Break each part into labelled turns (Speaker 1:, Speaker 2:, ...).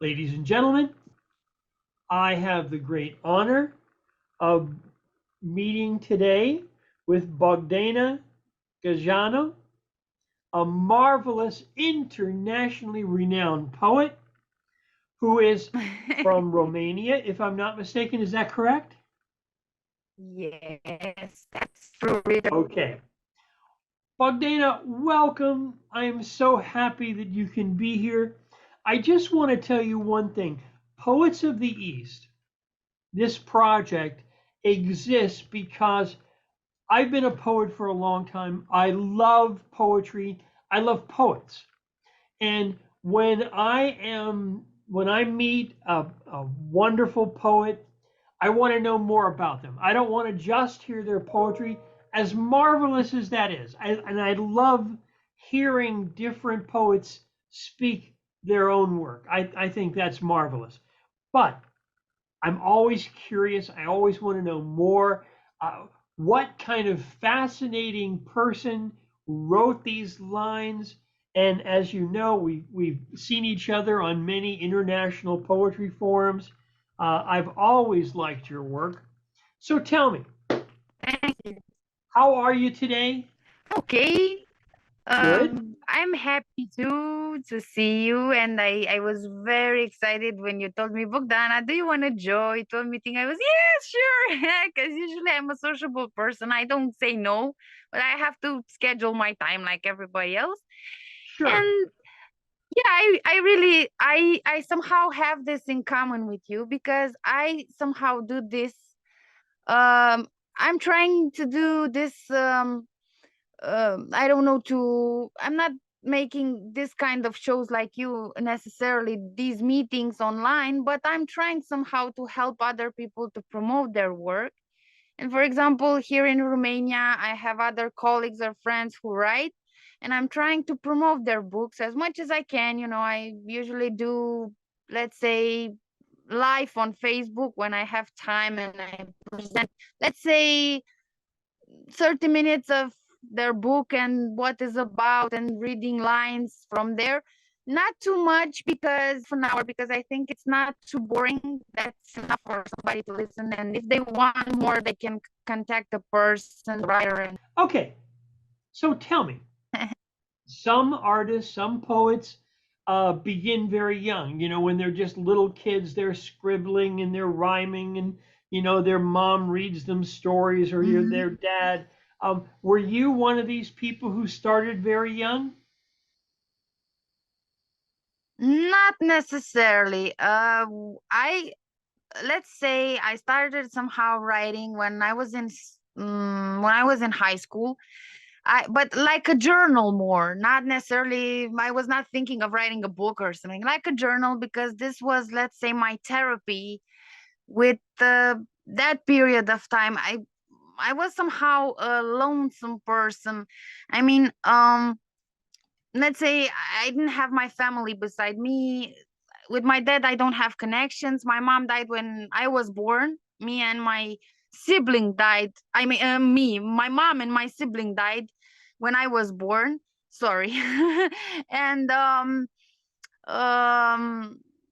Speaker 1: Ladies and gentlemen, I have the great honor of meeting today with Bogdana Gageanu, a marvelous, internationally renowned poet who is from Romania, if I'm not mistaken. Is that correct?
Speaker 2: Yes, that's true, Rita.
Speaker 1: Okay. Bogdana, welcome. I am so happy that you can be here. I just want to tell you one thing. Poets of the East, this project exists because I've been a poet for a long time. I love poetry. I love poets. And when I meet a wonderful poet, I want to know more about them. I don't want to just hear their poetry, as marvelous as that is. And I love hearing different poets speak their own work. I think that's marvelous. But I'm always curious. I always want to know more. What kind of fascinating person wrote these lines? And as you know, we've seen each other on many international poetry forums. I've always liked your work. So tell me,
Speaker 2: Thank you.
Speaker 1: how are you today?
Speaker 2: Okay,
Speaker 1: Good.
Speaker 2: I'm happy to see you, and I was very excited when you told me, Bogdana, do you want to join to a meeting? I was, yes, sure, because usually I'm a sociable person. I don't say no, but I have to schedule my time like everybody else.
Speaker 1: Sure.
Speaker 2: And yeah, I really, I somehow have this in common with you because I somehow do this. I'm trying to do this. I don't know, I'm not making this kind of shows like you necessarily, these meetings online, but I'm trying somehow to help other people to promote their work. And for example, here in Romania, I have other colleagues or friends who write, and I'm trying to promote their books as much as I can. I usually do, let's say, live on Facebook when I have time, and I present, let's say, 30 minutes of their book and what is about, and reading lines from there. Not too much, because for an hour, because I think it's not too boring. That's enough for somebody to listen. And if they want more, they can contact the person, the writer. And
Speaker 1: Okay. So tell me, some artists, some poets begin very young. When they're just little kids, they're scribbling and they're rhyming, and their mom reads them stories, or their
Speaker 2: Mhm.
Speaker 1: dad. Were you one of these people who started very young?
Speaker 2: Not necessarily. I Let's say I started somehow writing when I was in high school. But like a journal more, not necessarily. I was not thinking of writing a book or something, like a journal, because this was, let's say, my therapy with that period of time. I was somehow a lonesome person. I mean, let's say I didn't have my family beside me. With my dad, I don't have connections. My mom died when I was born. Me and my sibling died. I mean, my mom and my sibling died when I was born. Sorry. And um,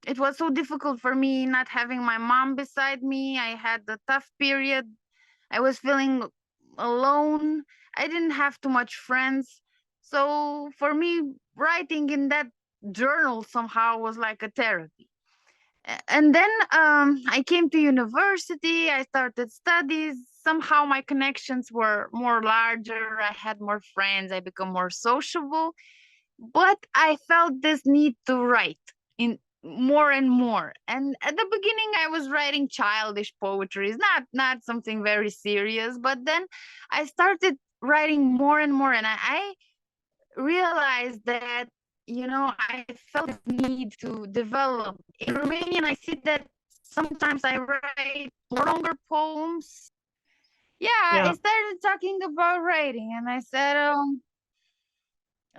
Speaker 2: it was so difficult for me not having my mom beside me. I had a tough period. I was feeling alone. I didn't have too much friends. So for me, writing in that journal somehow was like a therapy. And then I came to university. I started studies. Somehow my connections were more larger. I had more friends. I become more sociable. But I felt this need to write in more and more. And at the beginning, I was writing childish poetry, not something very serious. But then I started writing more and more, and I realized that, I felt this need to develop. In Romanian, I see that sometimes I write longer poems. Yeah, I
Speaker 1: Yeah.
Speaker 2: started talking about writing, and I said,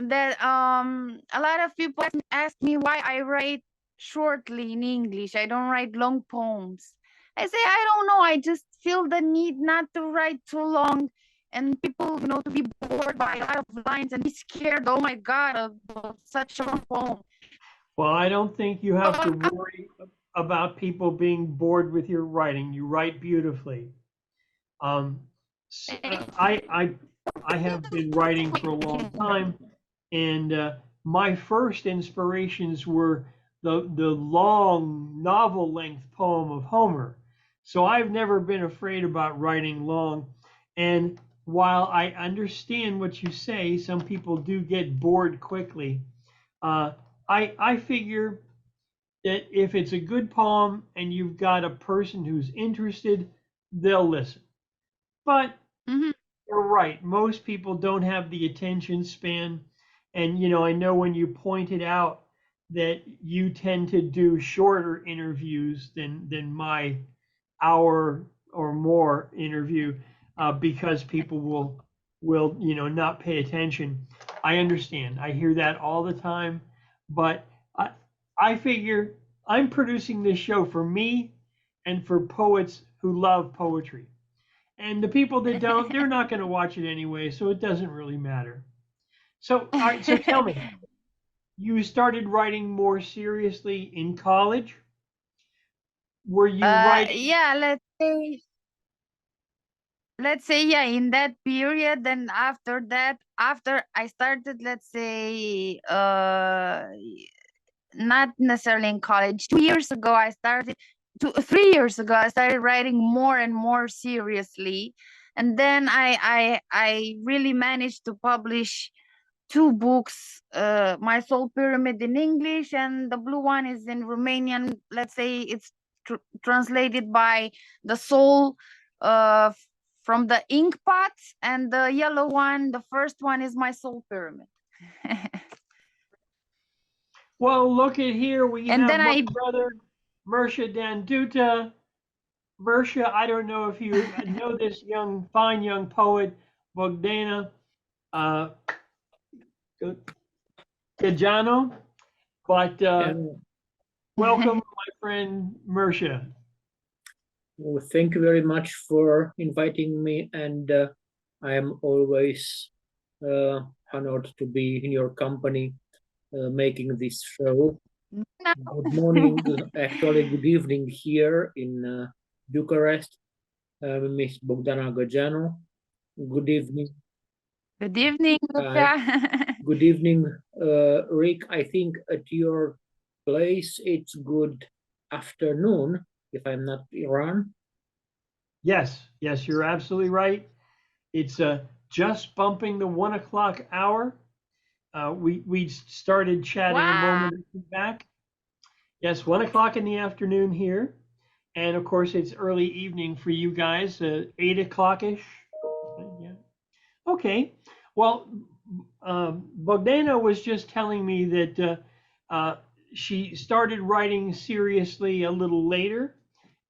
Speaker 2: that a lot of people ask me why I write shortly in English. I don't write long poems. I say I don't know. I just feel the need not to write too long, and people, to be bored by a lot of lines and be scared. Oh my God, of such a long poem.
Speaker 1: Well, I don't think you have to worry about people being bored with your writing. You write beautifully. Um, I have been writing for a long time, and my first inspirations were the long novel length poem of Homer. So I've never been afraid about writing long. And while I understand what you say, some people do get bored quickly. Uh, I figure that if it's a good poem and you've got a person who's interested, they'll listen. But
Speaker 2: Mhm.
Speaker 1: you're right. Most people don't have the attention span. And, I know when you pointed out that you tend to do shorter interviews than my hour or more interview because people will not pay attention. I understand. I hear that all the time, but I figure I'm producing this show for me and for poets who love poetry. And the people that don't, they're not going to watch it anyway, so it doesn't really matter. So, all right, so tell me, you started writing more seriously in college? Were you writing?
Speaker 2: Yeah, let's say yeah, in that period, then after that, after I started, let's say not necessarily in college. 2 years ago, I started. 3 years ago, I started writing more and more seriously, and then I really managed to publish two books. My Soul Pyramid in English, and the blue one is in Romanian. Let's say it's translated by the soul uh, from the ink pot, and the yellow one, the first one, is My Soul Pyramid.
Speaker 1: Well, look at here. We
Speaker 2: And
Speaker 1: have
Speaker 2: then
Speaker 1: my
Speaker 2: I
Speaker 1: brother, Mircea Dan Duta. Mircea, I don't know if you know this fine young poet, Bogdana uh, Gageanu, but
Speaker 3: And
Speaker 1: welcome, my friend Mircea.
Speaker 3: well, thank you very much for inviting me, and I am always honored to be in your company making this show. Good morning, actually, good evening here in Bucharest, Miss Bogdana Gageanu. Good evening.
Speaker 2: Good evening,
Speaker 3: Hi.
Speaker 2: Lucia.
Speaker 3: Good evening, Rick. I think at your place it's good afternoon, if I'm not wrong.
Speaker 1: Yes, yes, you're absolutely right. It's just bumping the 1 o'clock hour. We started chatting a
Speaker 2: Wow.
Speaker 1: moment back. Yes, 1 o'clock in the afternoon here, and of course it's early evening for you guys, 8 o'clock ish. Yeah. Okay. Well, Bogdana was just telling me that she started writing seriously a little later,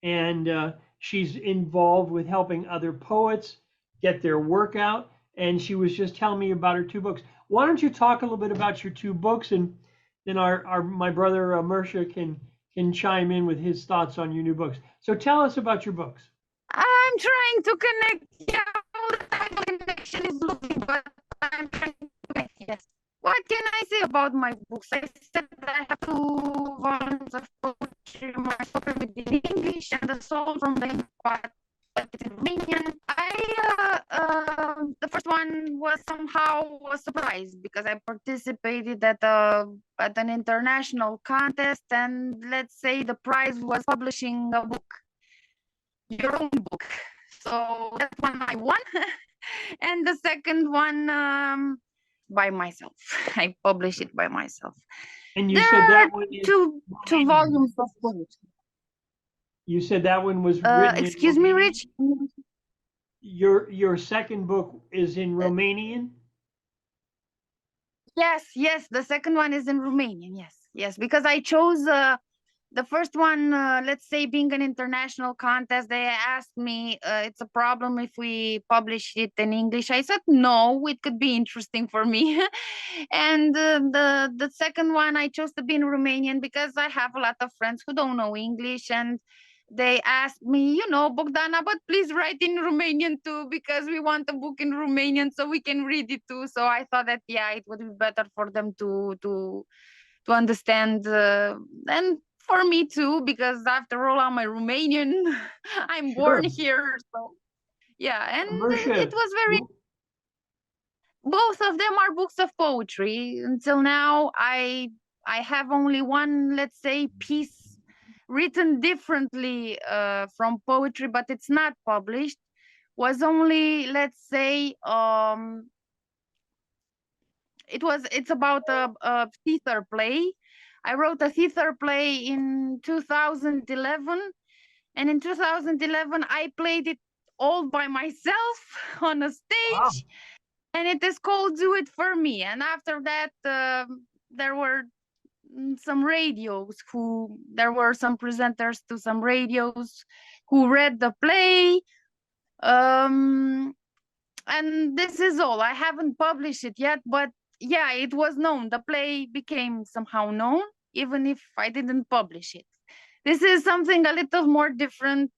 Speaker 1: and she's involved with helping other poets get their work out. And she was just telling me about her two books. Why don't you talk a little bit about your two books, and then our my brother Mircea can chime in with his thoughts on your new books. So tell us about your books.
Speaker 2: I'm trying to connect. Yeah, all the time the connection is losing, but I'm trying to connect. Yes. What can I say about my books? I said that I have two volumes of poetry, my soul with in English and the soul from the Pot in Romanian. The first one was somehow a surprise because I participated at an international contest, and let's say the prize was publishing a book, your own book. So that one I won. And the second one by myself. I publish it by myself.
Speaker 1: And you
Speaker 2: There
Speaker 1: said
Speaker 2: are
Speaker 1: that one is
Speaker 2: two volumes of poetry.
Speaker 1: You said that one was written in
Speaker 2: Excuse me,
Speaker 1: Romanian?
Speaker 2: Rich.
Speaker 1: Your second book is in Romanian?
Speaker 2: Yes, the second one is in Romanian. Yes, because I chose the first one, let's say, being an international contest. They asked me, it's a problem if we publish it in English. I said no, it could be interesting for me. And the second one I chose to be in Romanian because I have a lot of friends who don't know English, and they asked me, Bogdana, but please write in Romanian too, because we want a book in Romanian so we can read it too. So I thought that, yeah, it would be better for them to understand, and for me too, because after all, I'm a Romanian. I'm born here, so yeah. And it
Speaker 1: Mircea,
Speaker 2: was very. Both of them are books of poetry. Until now, I have only one, let's say, piece written differently from poetry, but it's not published. Was only, let's say, it's about a theater play. I wrote a theater play in 2011, and in 2011 I played it all by myself on a
Speaker 1: wow.
Speaker 2: stage, and it is called "Do It For Me." And after that, there were there were some presenters to some radios who read the play. And this is all. I haven't published it yet, but yeah, it was known. The play became somehow known, even if I didn't publish it. This is something a little more different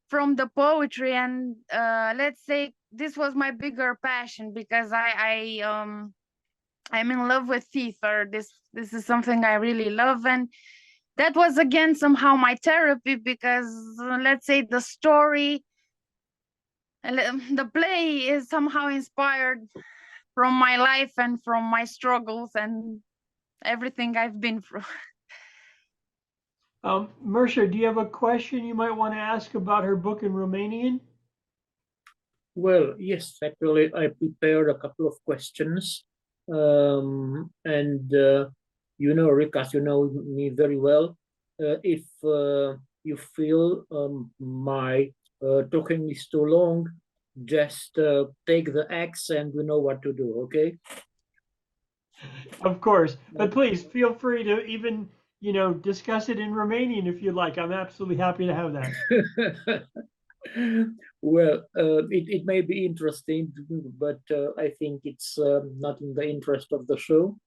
Speaker 2: from the poetry, and let's say this was my bigger passion, because I'm in love with theater. This is something I really love, and that was again somehow my therapy, because let's say the story, the play is somehow inspired from my life and from my struggles and everything I've been through.
Speaker 1: Mircea, do you have a question you might want to ask about her book in Romanian?
Speaker 3: Well, yes, actually, I prepared a couple of questions. And you know, Rick, as you know me very well, if you feel my talking is too long, just take the axe and you know what to do, okay?
Speaker 1: Of course, but please feel free to even, discuss it in Romanian if you'd like. I'm absolutely happy to have that.
Speaker 3: Well, it may be interesting, but I think it's not in the interest of the show.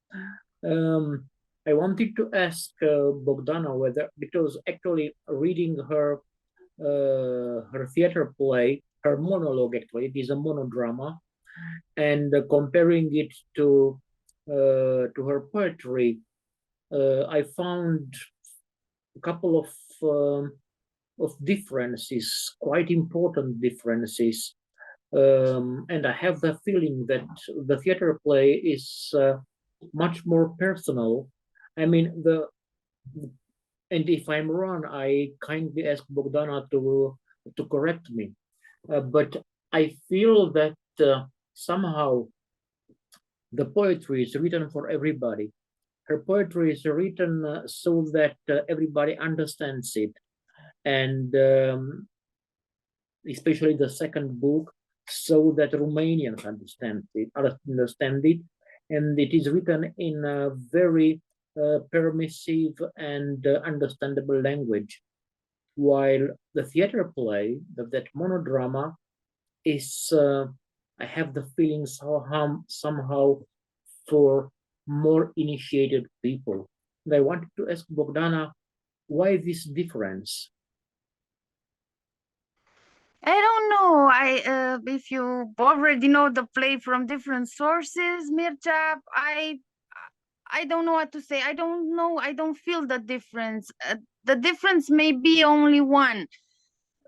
Speaker 3: I wanted to ask Bogdana whether, because actually reading her theater play, her monologue, actually it is a monodrama, and comparing it to her poetry, I found a couple of differences, quite important differences. And I have the feeling that the theater play is much more personal. I mean, and if I'm wrong, I kindly ask Bogdana to correct me. But I feel that somehow the poetry is written for everybody. Her poetry is written so that everybody understands it. And especially the second book, so that Romanians understand it. And it is written in a very permissive and understandable language. While the theater play, that monodrama, is, I have the feeling somehow for more initiated people. And I wanted to ask Bogdana, why this difference?
Speaker 2: I don't know. If you already know the play from different sources, Mircea, I don't know what to say. I don't know. I don't feel the difference. The difference may be only one.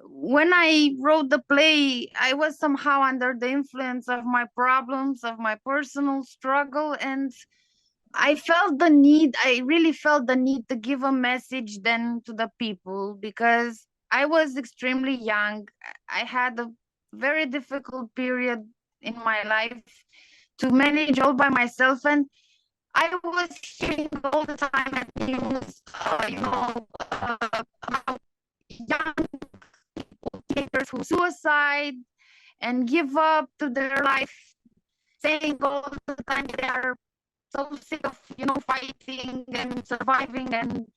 Speaker 2: When I wrote the play, I was somehow under the influence of my problems, of my personal struggle, and I really felt the need to give a message then to the people, because I was extremely young. I had a very difficult period in my life to manage all by myself, and I was hearing all the time at news, about young teenagers who suicide and give up to their life, saying all the time they are so sick of fighting and surviving and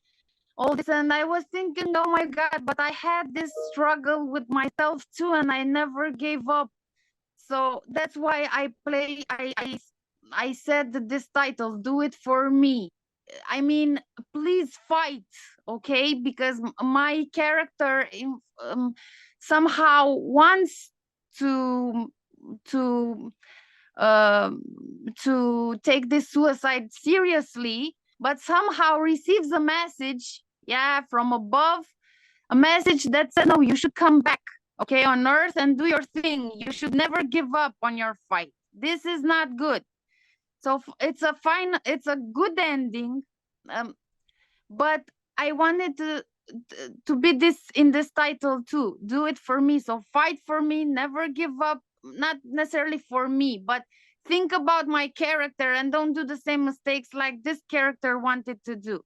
Speaker 2: all this. And I was thinking, oh my god, but I had this struggle with myself too, and I never gave up. So that's why I said this title, "Do It For Me." I mean, please fight, okay? Because my character somehow wants to to take this suicide seriously, but somehow receives a message, yeah, from above, a message that said, no, you should come back, okay, on earth and do your thing. You should never give up on your fight. This is not good. So it's a good ending, but I wanted to be this in this title too. Do it for me. So fight for me, never give up, not necessarily for me, but think about my character and don't do the same mistakes like this character wanted to do.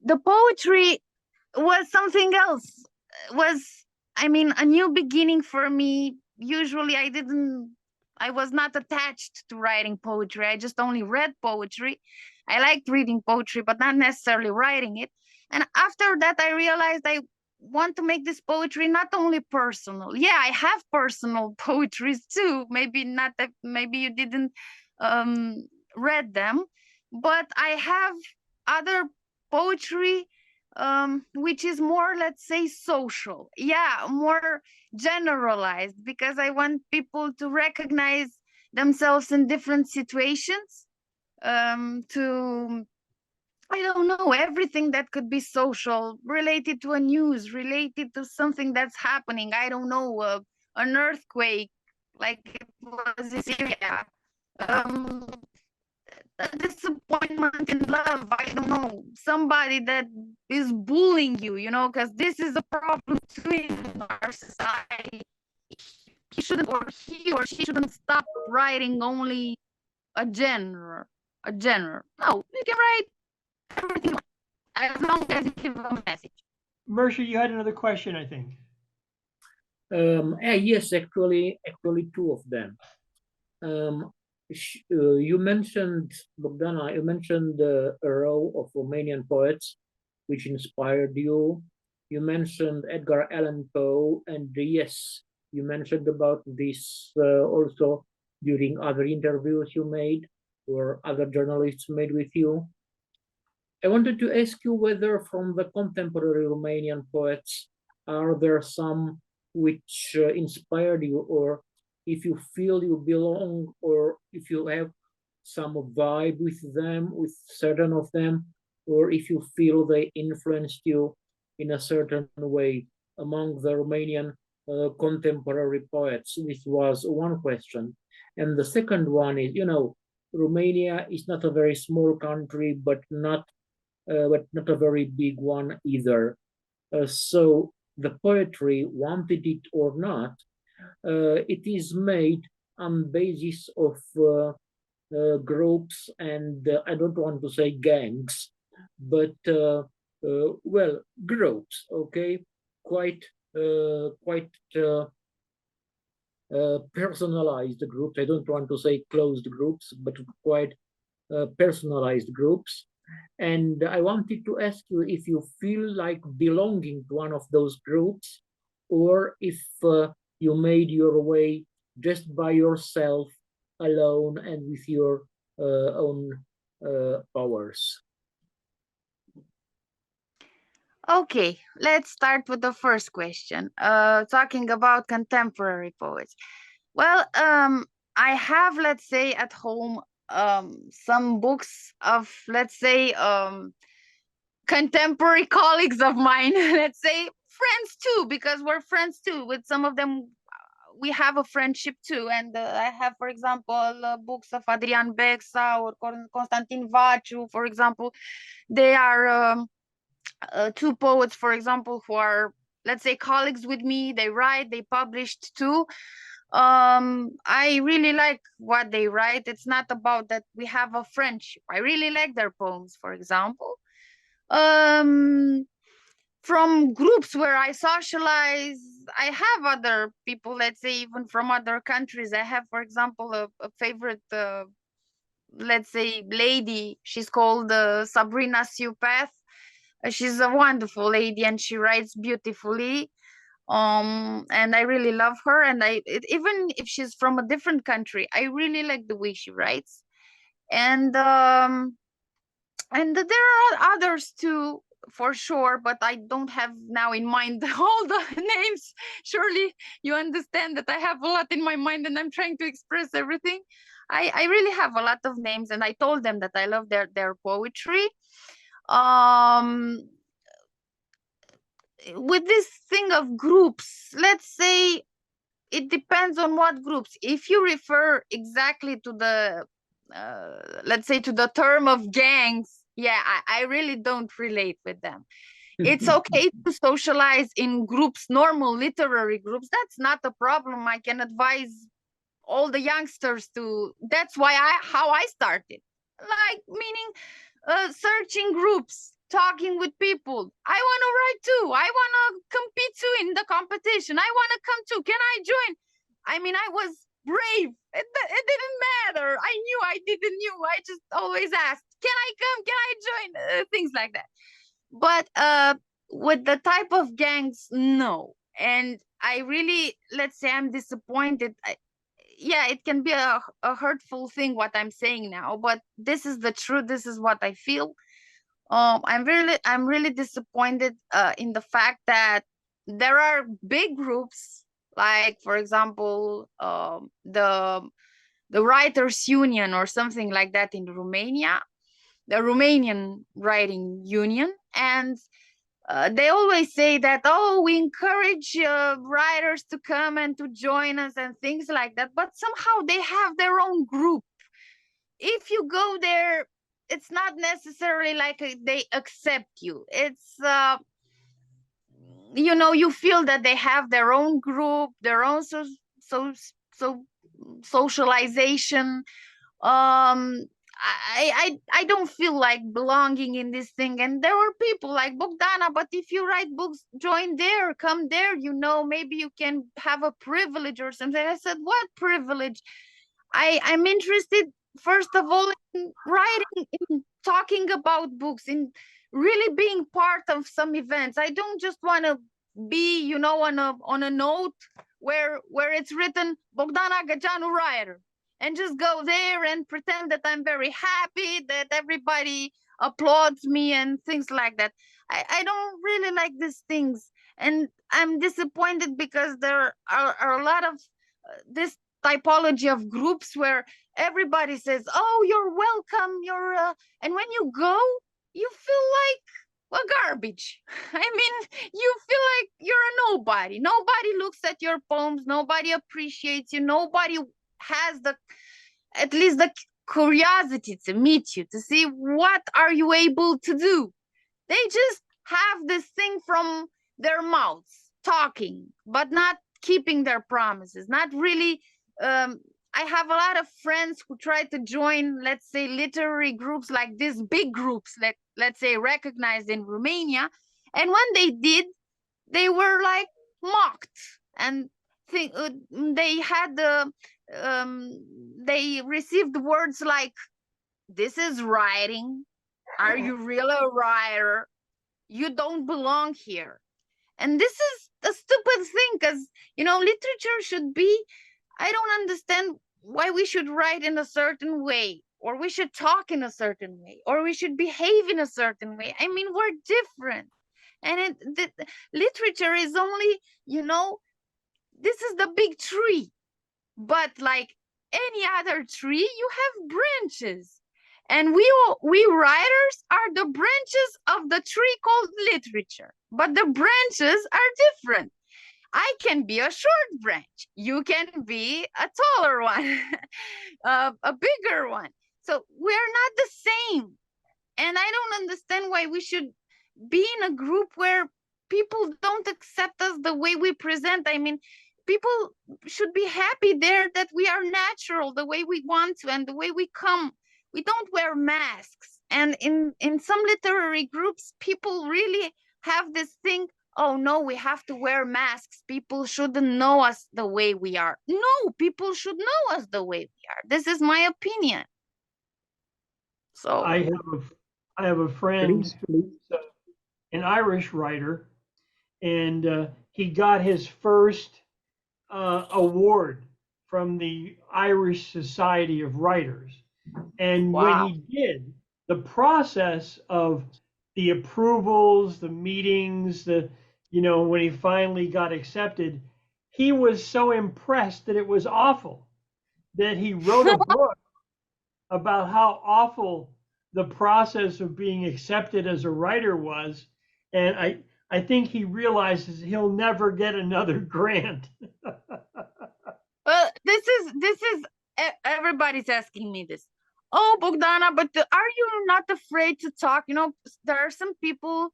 Speaker 2: The poetry was something else. Was, I mean, a new beginning for me. Usually I was not attached to writing poetry. I just only read poetry. I liked reading poetry, but not necessarily writing it. And after that, I realized I want to make this poetry not only personal. Yeah, I have personal poetries too. Maybe not that, maybe you didn't read them, but I have other poetry which is more, let's say, social. Yeah, more generalized, because I want people to recognize themselves in different situations, to, I don't know, everything that could be social, related to a news, related to something that's happening. I don't know, an earthquake, like it was in Syria, a disappointment in love, I don't know, somebody that is bullying you, because this is a problem too in our society. He shouldn't, or he or she shouldn't stop writing only a genre. No, you can write everything as long as you give a message.
Speaker 1: Mircea, you had another question, I think.
Speaker 3: Yes, actually, two of them. You mentioned, Bogdana, you mentioned a row of Romanian poets which inspired you. You mentioned Edgar Allan Poe, and yes, you mentioned about this also during other interviews you made or other journalists made with you. I wanted to ask you whether from the contemporary Romanian poets, are there some which inspired you, or if you feel you belong, or if you have some vibe with them, with certain of them, or if you feel they influenced you in a certain way among the Romanian contemporary poets. This was one question. And the second one is, Romania is not a very small country, but not a very big one either. So the poetry, wanted it or not, it is made on basis of groups, and I don't want to say gangs, but well, groups, okay, quite personalized groups. I don't want to say closed groups, but quite personalized groups. And I wanted to ask you if you feel like belonging to one of those groups, or if you made your way just by yourself, alone, and with your own powers.
Speaker 2: Okay, let's start with the first question. Talking about contemporary poets. Well, I have, let's say, at home some books of, let's say, contemporary colleagues of mine, let's say friends too, because we're friends too. With some of them, we have a friendship too. And I have, for example, books of Adrian Bexa or Constantin Vaciu, for example. They are two poets, for example, who are, let's say, colleagues with me. They write, they published too. I really like what they write. It's not about that we have a friendship. I really like their poems, for example. From groups where I socialize, I have other people, let's say, even from other countries. I have, for example, a favorite, let's say, lady. She's called Sabrina Siupath. She's a wonderful lady and she writes beautifully. And I really love her. And even if she's from a different country, I really like the way she writes. And there are others too, for sure, but I don't have now in mind all the names. Surely you understand that I have a lot in my mind and I'm trying to express everything. I really have a lot of names, and I told them that I love their poetry. With this thing of groups, let's say it depends on what groups. If you refer exactly to the let's say to the term of gangs, yeah, I really don't relate with them. It's okay to socialize in groups, normal literary groups. That's not a problem. I can advise all the youngsters to. That's why how I started, like, meaning searching groups, talking with people. I want to write too. I want to compete too in the competition. I want to come too. Can I join? I mean, I was brave. It didn't matter. I knew I didn't knew. I just always asked, can I come? Can I join? Things like that. But with the type of gangs, no. And I really, let's say I'm disappointed. Yeah, it can be a hurtful thing what I'm saying now, but this is the truth. This is what I feel. I'm really disappointed in the fact that there are big groups, like for example the Writers Union or something like that in Romania, the Romanian Writing Union, and they always say that, oh, we encourage writers to come and to join us and things like that, but somehow they have their own group. If you go there, it's not necessarily like they accept you. It's you know, you feel that they have their own group, their own socialization. I don't feel like belonging in this thing. And there were people like Bogdana, but if you write books, join there, come there, you know, maybe you can have a privilege or something. I said, what privilege? I'm interested, first of all, in writing, in talking about books, in really being part of some events. I don't just want to be, you know, on a note where it's written Bogdana Gageanu writer, and just go there and pretend that I'm very happy, that everybody applauds me and things like that. I don't really like these things. And I'm disappointed because there are a lot of this typology of groups where everybody says, oh, you're welcome, and when you go, you feel like a garbage. I mean, you feel like you're a nobody. Nobody looks at your poems, nobody appreciates you, nobody has at least the curiosity to meet you, to see what are you able to do. They just have this thing from their mouths, talking, but not keeping their promises, not really. I have a lot of friends who try to join, let's say, literary groups like these big groups, let's say recognized in Romania, and when they did, they were like mocked, and they had they received words like, this is writing, are you really a writer, you don't belong here. And this is a stupid thing, because, you know, literature should be, I don't understand why we should write in a certain way, or we should talk in a certain way, or we should behave in a certain way. I mean, we're different. And literature is only, you know, this is the big tree, but like any other tree, you have branches. And we writers are the branches of the tree called literature, but the branches are different. I can be a short branch, you can be a taller one, a bigger one. So we're not the same. And I don't understand why we should be in a group where people don't accept us the way we present. I mean, people should be happy there that we are natural, the way we want to, and the way we come. We don't wear masks. And in some literary groups, people really have this thing, oh no, we have to wear masks, people shouldn't know us the way we are. No, people should know us the way we are. This is my opinion. So
Speaker 1: I have a friend
Speaker 3: Please,
Speaker 1: who's an Irish writer, and he got his first award from the Irish Society of Writers. And when
Speaker 2: wow.
Speaker 1: he did, the process of the approvals, the meetings, when he finally got accepted, he was so impressed that it was awful that he wrote a book about how awful the process of being accepted as a writer was, and I think he realizes he'll never get another grant.
Speaker 2: Well, everybody's asking me this. Oh, Bogdana, but are you not afraid to talk? You know, there are some people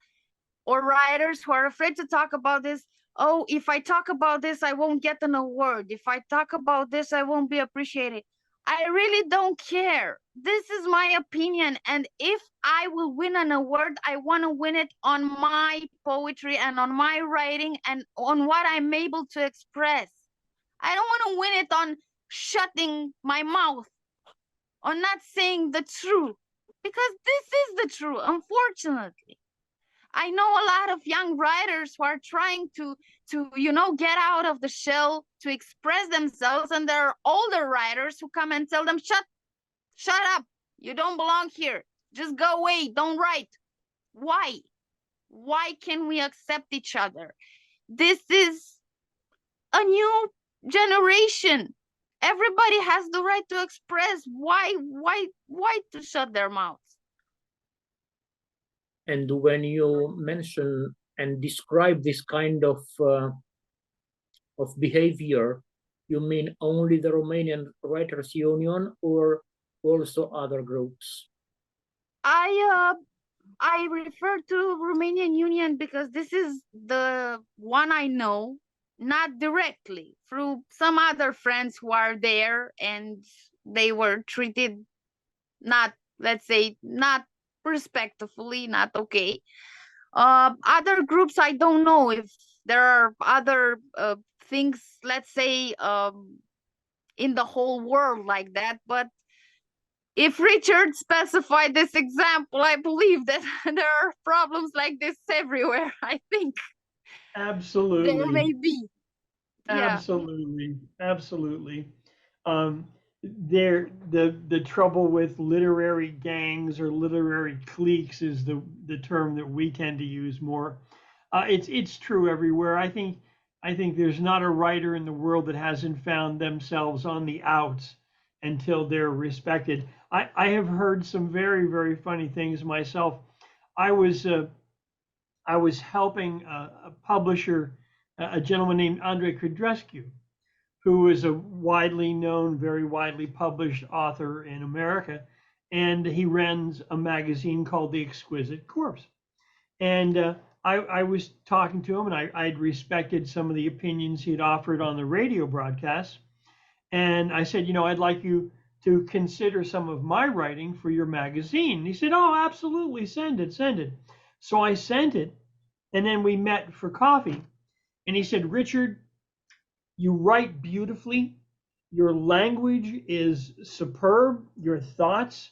Speaker 2: or writers who are afraid to talk about this. Oh, if I talk about this, I won't get an award. If I talk about this, I won't be appreciated. I really don't care. This is my opinion. And if I will win an award, I want to win it on my poetry and on my writing and on what I'm able to express. I don't want to win it on shutting my mouth, on not saying the truth, because this is the truth, unfortunately. I know a lot of young writers who are trying to get out of the shell, to express themselves, and there are older writers who come and tell them, shut up, you don't belong here, just go away, don't write. Why can we accept each other? This is a new generation. Everybody has the right to express. Why to shut their mouths?
Speaker 3: And when you mention and describe this kind of behavior, you mean only the Romanian Writers Union or also other groups?
Speaker 2: I refer to Romanian Union because this is the one I know, not directly, through some other friends who are there, and they were treated not, let's say, not respectfully, not okay. Other groups, I don't know if there are other things, let's say, in the whole world like that, but if Richard specified this example, I believe that there are problems like this everywhere. I think
Speaker 1: Absolutely.
Speaker 2: there may be.
Speaker 1: Absolutely. Yeah. Absolutely. The trouble with literary gangs or literary cliques is the term that we tend to use more. It's true everywhere. I think there's not a writer in the world that hasn't found themselves on the outs until they're respected. I have heard some very, very funny things myself. I was helping a publisher, a gentleman named Andrei Codrescu, who is a widely known, very widely published author in America, and he runs a magazine called The Exquisite Corpse. And I was talking to him, and I'd respected some of the opinions he'd offered on the radio broadcasts. And I said, I'd like you to consider some of my writing for your magazine. And he said, oh, absolutely, send it. So I sent it, and then we met for coffee. And he said, Richard, you write beautifully. Your language is superb. Your thoughts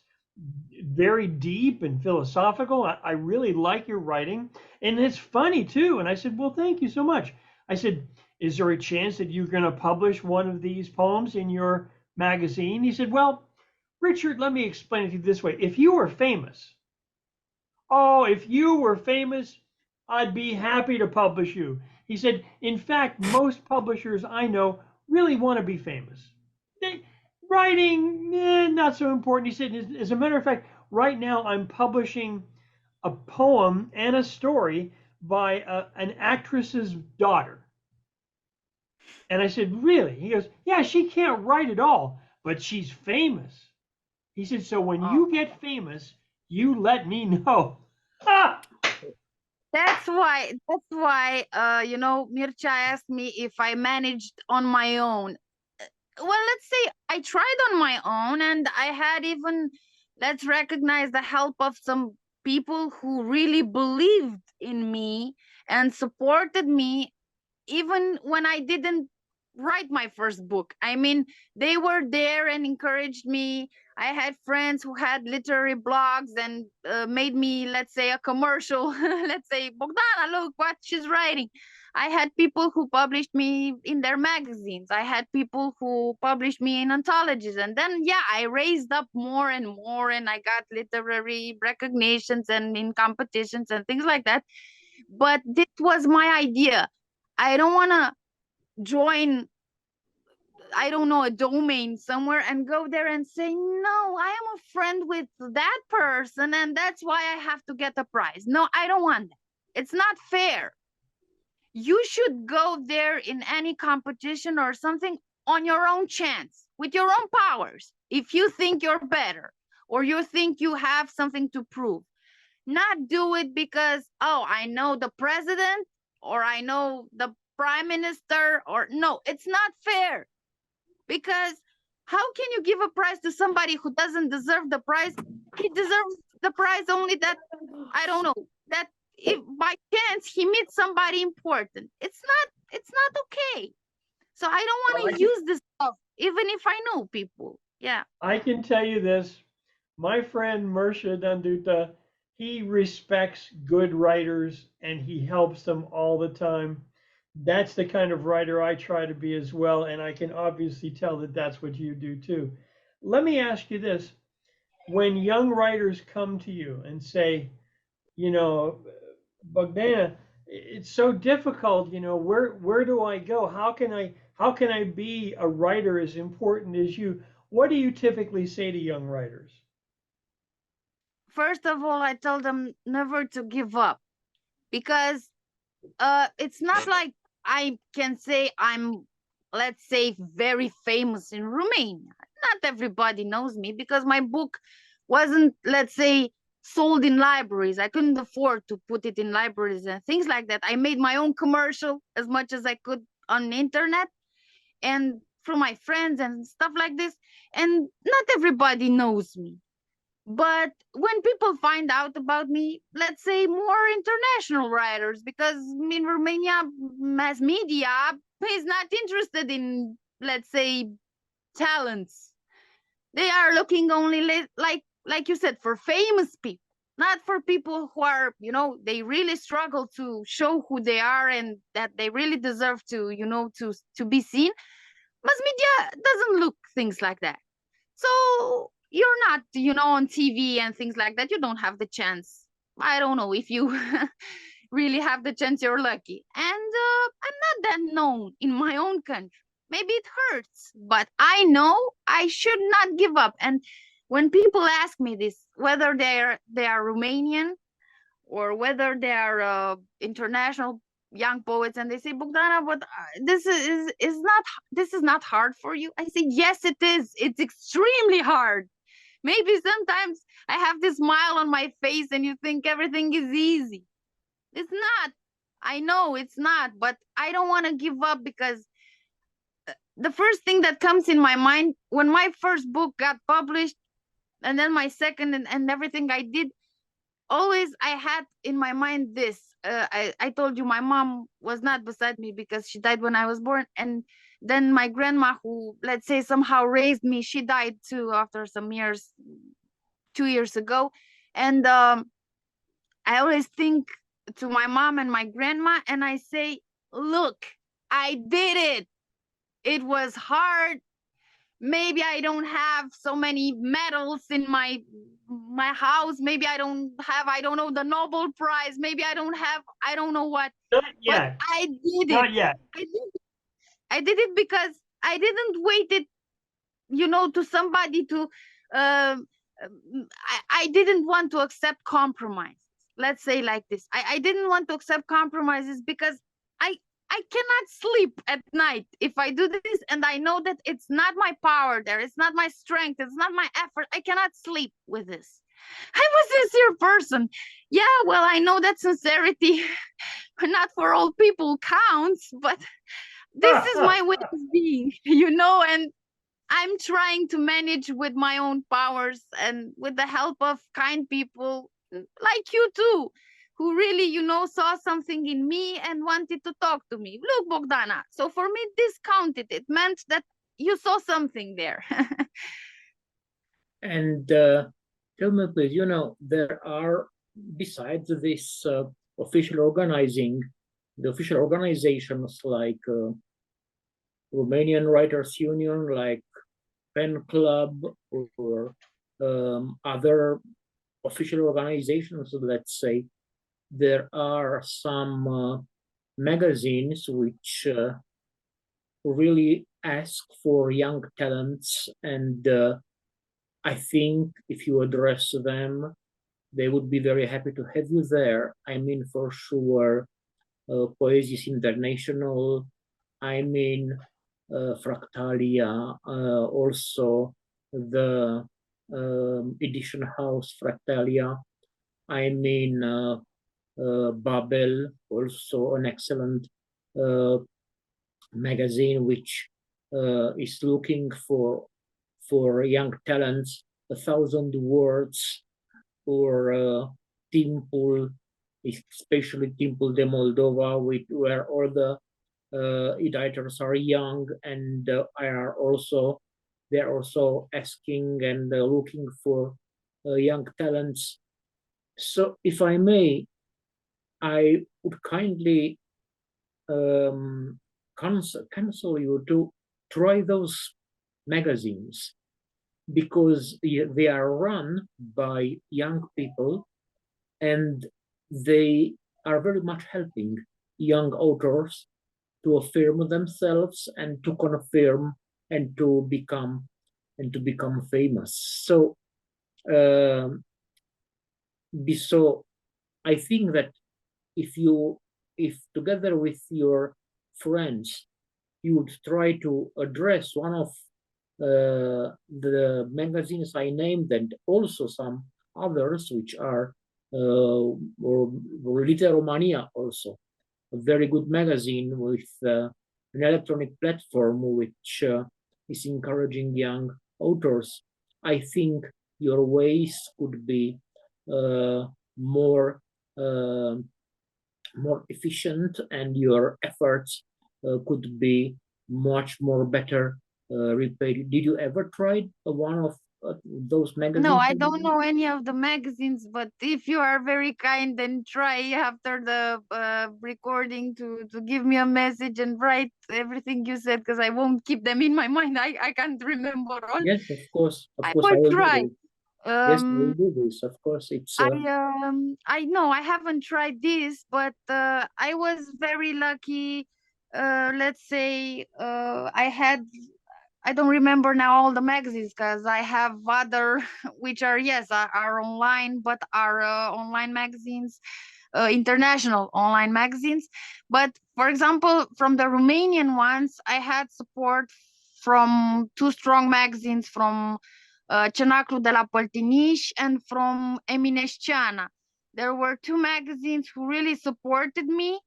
Speaker 1: very deep and philosophical. I really like your writing, and it's funny too. And I said, well, thank you so much. I said, is there a chance that you're going to publish one of these poems in your magazine? He said, well, Richard, let me explain it to you this way. If you were famous, I'd be happy to publish you. He said, in fact, most publishers I know really want to be famous. Writing, not so important. He said, as a matter of fact, right now I'm publishing a poem and a story by an actress's daughter. And I said, really? He goes, yeah, she can't write at all, but she's famous. He said, so when you get famous, you let me know.
Speaker 2: That's why, Mircea asked me if I managed on my own. Well, let's say I tried on my own, and I had even, let's recognize the help of some people who really believed in me and supported me even when I didn't write my first book. I mean, they were there and encouraged me. I had friends who had literary blogs and made me, let's say, a commercial. Let's say, Bogdana, look what she's writing. I had people who published me in their magazines. I had people who published me in anthologies. And then, I raised up more and more, and I got literary recognitions and in competitions and things like that. But this was my idea. I don't want to join I don't know, a domain somewhere and go there and say, no, I am a friend with that person and that's why I have to get a prize. No, I don't want that. It's not fair. You should go there in any competition or something on your own chance, with your own powers. If you think you're better or you think you have something to prove, not do it because, oh, I know the president or I know the prime minister, or no, it's not fair. Because how can you give a prize to somebody who doesn't deserve the prize? He deserves the prize only that, I don't know, that if by chance he meets somebody important. It's not okay. So I don't want to use this stuff, even if I know people. Yeah.
Speaker 1: I can tell you this. My friend Mircea Dan Duta, he respects good writers and he helps them all the time. That's the kind of writer I try to be as well, and I can obviously tell that that's what you do too. Let me ask you this. When young writers come to you and say, you know, Bogdana, it's so difficult, where do I go? How can I be a writer as important as you? What do you typically say to young writers?
Speaker 2: First of all, I tell them never to give up, because it's not like I can say I'm, let's say, very famous in Romania. Not everybody knows me because my book wasn't, let's say, sold in libraries. I couldn't afford to put it in libraries and things like that. I made my own commercial as much as I could on the internet and from my friends and stuff like this. And not everybody knows me. But when people find out about me, let's say more international writers, because in Romania, mass media is not interested in, let's say, talents. They are looking only like you said, for famous people, not for people who are, they really struggle to show who they are and that they really deserve to, to be seen. Mass media doesn't look things like that. So you're not, on TV and things like that. You don't have the chance. I don't know if you really have the chance, you're lucky. And I'm not that known in my own country. Maybe it hurts, but I know I should not give up. And when people ask me this, whether they are Romanian or whether they are international young poets, and they say, Bogdana, but this is not hard for you. I say, yes, it is. It's extremely hard. Maybe sometimes I have this smile on my face and you think everything is easy. It's not. I know it's not, but I don't want to give up, because the first thing that comes in my mind when my first book got published and then my second and everything I did, always I had in my mind this. I told you my mom was not beside me because she died when I was born. And then my grandma, who, let's say, somehow raised me, she died too after some years, 2 years ago. And I always think to my mom and my grandma and I say, look, I did it. It was hard. Maybe I don't have so many medals in my house. Maybe I don't have, I don't know, the Nobel Prize. Maybe I don't have, I don't know what.
Speaker 1: Not yet.
Speaker 2: But I did it.
Speaker 1: Not yet.
Speaker 2: I did it because I didn't wait it, to somebody to, I didn't want to accept compromises. Let's say like this. I didn't want to accept compromises because I cannot sleep at night if I do this, and I know that it's not my power there, it's not my strength, it's not my effort. I cannot sleep with this. I'm a sincere person. Yeah, well, I know that sincerity not for all people counts, but this is my way of being, and I'm trying to manage with my own powers and with the help of kind people like you too, who really, saw something in me and wanted to talk to me. Look, Bogdana. So for me, this counted. It meant that you saw something there.
Speaker 3: And tell me, please, there are, besides this official organizing, the official organizations like Romanian Writers Union, like Pen Club, or other official organizations, let's say, there are some magazines which really ask for young talents, and I think if you address them, they would be very happy to have you there. I mean, for sure, Poesis International, I mean, Fractalia, also the edition house Fractalia, I mean, Babel, also an excellent magazine which is looking for young talents, 1,000 words, or Timpul, especially Timpul de Moldova, where all the editors are young, and they're also asking and looking for young talents. So, if I may, I would kindly counsel you to try those magazines, because they are run by young people, and they are very much helping young authors to affirm themselves and to confirm and to become famous. So I think that if together with your friends you would try to address one of the magazines I named, and also some others which are or Romania, also a very good magazine with an electronic platform which is encouraging young authors. I think your ways could be more efficient, and your efforts could be much more better repaid. Did you ever try one of those magazines?
Speaker 2: No, I don't know any of the magazines, but if you are very kind, then try after the recording to give me a message and write everything you said, because I won't keep them in my mind. I can't remember all.
Speaker 3: Yes, of course.
Speaker 2: I will try.
Speaker 3: Yes, I will do this. Of course, it's.
Speaker 2: I know I haven't tried this, but I was very lucky. Let's say I don't remember now all the magazines, because I have other which are, yes, are online, but are online magazines, international online magazines. But for example, from the Romanian ones, I had support from two strong magazines, from Cenaclu de la Păltiniș and from Eminesciana. There were two magazines who really supported me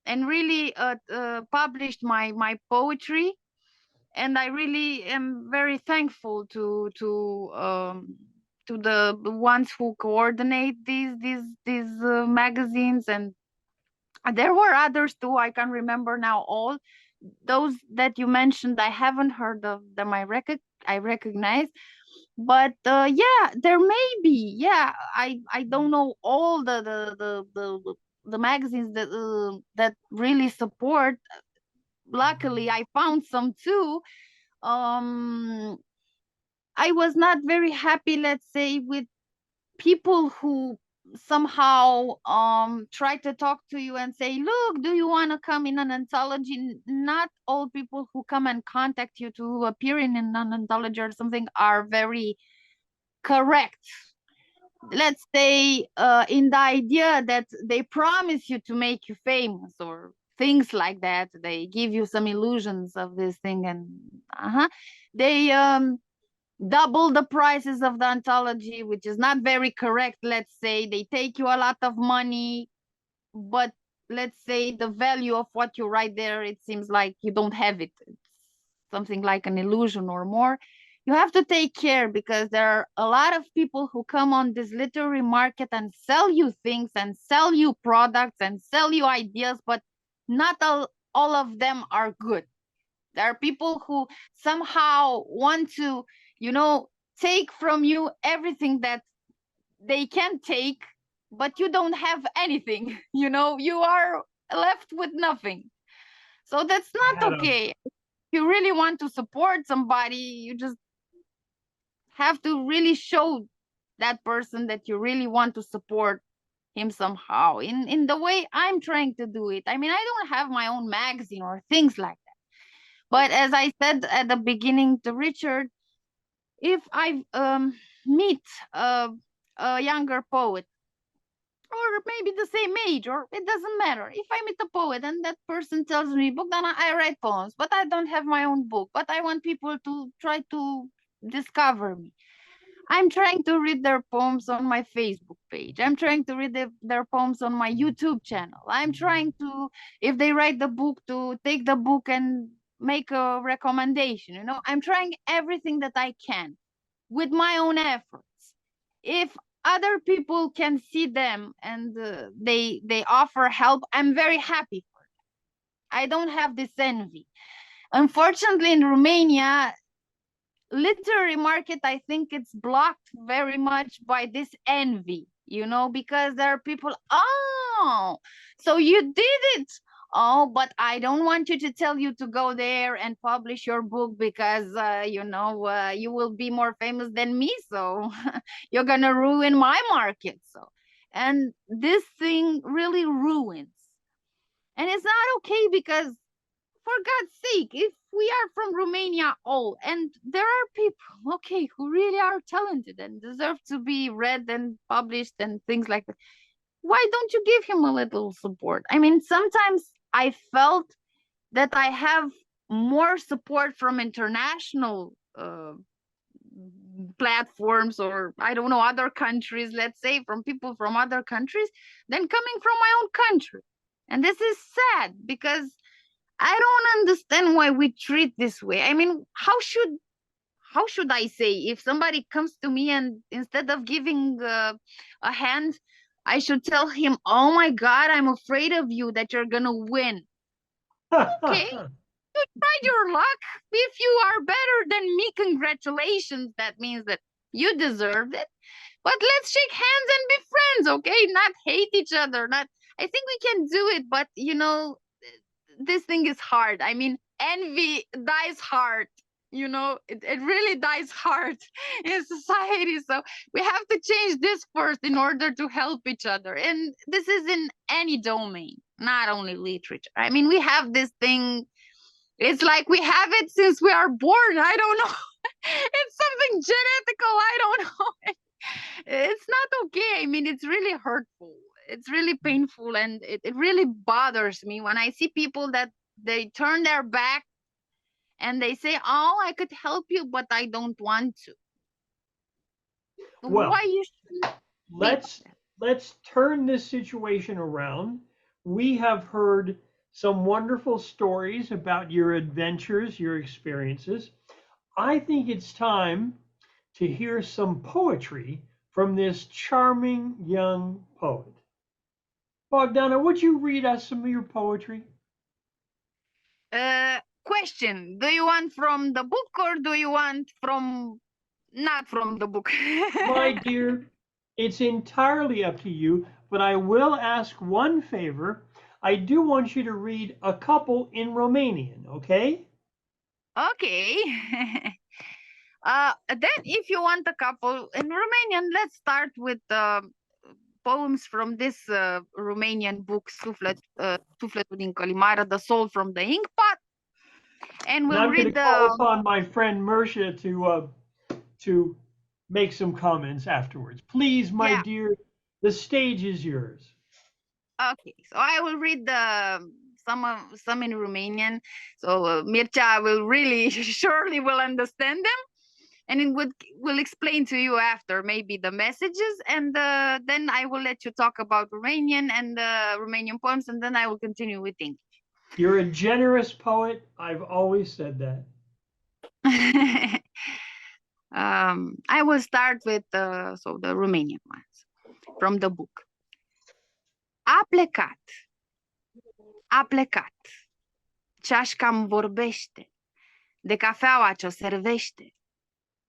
Speaker 2: and really published my poetry, and I really am very thankful to the ones who coordinate these magazines. And there were others too. I can't remember now all those that you mentioned. I haven't heard of them. I recognize, but yeah, there may be. Yeah, I don't know all the magazines that really support. Luckily, I found some too. I was not very happy, let's say, with people who somehow try to talk to you and say, look, do you want to come in an anthology? Not all people who come and contact you to appear in an anthology or something are very correct. Let's say in the idea that they promise you to make you famous or things like that. They give you some illusions of this thing, and they double the prices of the anthology, which is not very correct. Let's say they take you a lot of money, but let's say the value of what you write there, it seems like you don't have it. It's something like an illusion or more. You have to take care, because there are a lot of people who come on this literary market and sell you things and sell you products and sell you ideas, but not all of them are good. There are people who somehow want to, take from you everything that they can take, but you don't have anything. You are left with nothing. So that's not okay. If you really want to support somebody, you just have to really show that person that you really want to support him somehow in the way I'm trying to do it. I mean, I don't have my own magazine or things like that, But as I said at the beginning to Richard, if I meet a younger poet, or maybe the same age, or it doesn't matter. If I meet a poet and that person tells me, Bogdana, I write poems, but I don't have my own book, but I want people to try to discover me. I'm trying to read their poems on my Facebook page. I'm trying to read their poems on my YouTube channel. I'm trying to, if they write the book, to take the book and make a recommendation. You know, I'm trying everything that I can with my own efforts. If other people can see them and they offer help, I'm very happy for them. I don't have this envy. Unfortunately, in Romania, literary market, I think it's blocked very much by this envy, you know, because there are people, oh, so you did it. Oh, but I don't want you to tell you to go there and publish your book because, you know, you will be more famous than me. So you're going to ruin my market. So, and this thing really ruins. And it's not okay because, for God's sake, if we are from Romania all, and there are people, okay, who really are talented and deserve to be read and published and things like that, why don't you give him a little support? I mean, sometimes I felt that I have more support from international platforms, or I don't know, other countries, let's say, from people from other countries, than coming from my own country. And this is sad because I don't understand why we treat this way. I mean, how should I say, if somebody comes to me and instead of giving a hand, I should tell him, oh my God, I'm afraid of you, that you're gonna win. Okay, you tried your luck. If you are better than me, congratulations. That means that you deserved it. But let's shake hands and be friends, okay? Not hate each other. Not. I think we can do it, but you know, this thing is hard. I mean, envy dies hard. You know, it really dies hard in society. So we have to change this first in order to help each other. And this is in any domain, not only literature. I mean, we have this thing. It's like we have it since we are born. I don't know. It's something genetical. I don't know. It's not okay. I mean, it's really hurtful. It's really painful, and it really bothers me when I see people that they turn their back and they say, oh, I could help you, but I don't want to.
Speaker 1: Well,
Speaker 2: why you shouldn't
Speaker 1: let's turn this situation around. We have heard some wonderful stories about your adventures, your experiences. I think it's time to hear some poetry from this charming young poet. Bogdana, would you read us some of your poetry?
Speaker 2: Question, do you want from the book, or do you want from not from the book?
Speaker 1: My dear, it's entirely up to you, but I will ask one favor. I do want you to read a couple in Romanian, okay?
Speaker 2: Okay. Then if you want a couple in Romanian, let's start with poems from this Romanian book, Sufletul din Călimară, The Soul from the Inkpot. And we'll
Speaker 1: I'm going
Speaker 2: read
Speaker 1: to call upon my friend Mircea to make some comments afterwards. Please, my dear, the stage is yours.
Speaker 2: Okay, so I will read some in Romanian. So Mircea will really surely will understand them, and it will explain to you after maybe the messages, and then I will let you talk about Romanian and Romanian poems, and then I will continue with English.
Speaker 1: You're a generous poet. I've always said that.
Speaker 2: I will start with the Romanian ones from the book. A plecat, ceașca-mi vorbește, de cafeaua ce-o servește.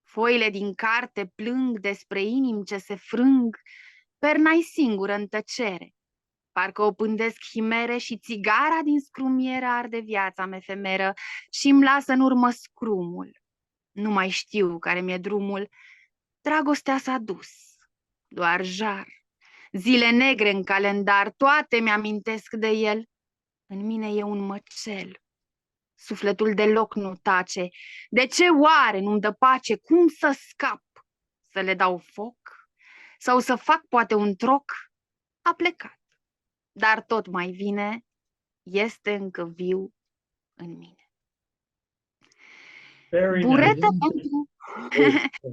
Speaker 2: Foile din carte plâng despre inimi ce se frâng, perna-i singură în tăcere. Parcă o pândesc chimere și țigara din scrumiere arde viața-mi efemeră și-mi lasă în urmă scrumul. Nu mai știu care mi-e drumul, dragostea s-a dus, doar jar. Zile negre în calendar, toate mi-amintesc de el. În mine e un măcel, Sufletul deloc nu tace. De ce oare nu-mi dă pace? Cum să scap? Să le dau foc? Sau să fac poate un troc? A plecat, dar tot mai vine, este încă viu în mine.
Speaker 1: Very
Speaker 2: Burete
Speaker 1: nice.
Speaker 2: pentru...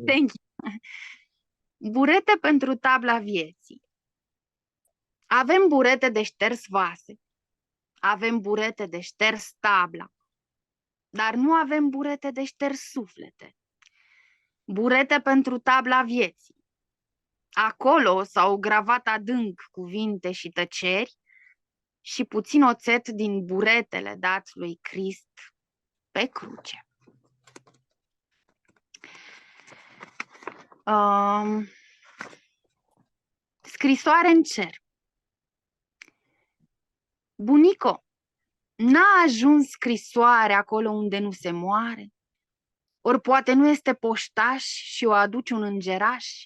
Speaker 2: Thank you. Burete pentru tabla vieții. Avem burete de șters vase, avem burete de șters tabla, dar nu avem burete de șters suflete. Burete pentru tabla vieții. Acolo s-au gravat adânc cuvinte și tăceri și puțin oțet din buretele dat lui Crist pe cruce. Scrisoare în cer. Bunico, n-a ajuns scrisoare acolo unde nu se moare? Ori poate nu este poștaș și o aduce un îngeraș?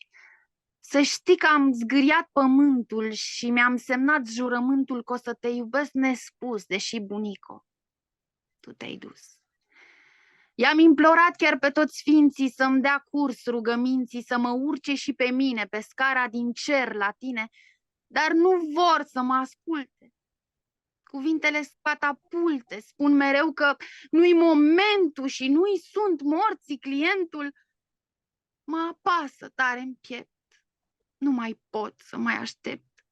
Speaker 2: Să știi că am zgâriat pământul și mi-am semnat jurământul că o să te iubesc nespus, deși, bunico, tu te-ai dus. I-am implorat chiar pe toți sfinții să-mi dea curs rugăminții, să mă urce și pe mine pe scara din cer la tine, dar nu vor să mă asculte. Cuvintele catapulte spun mereu că nu-i momentul și nu-i sunt morții clientul. Mă apasă tare în piept. Nu mai pot să mai aștept.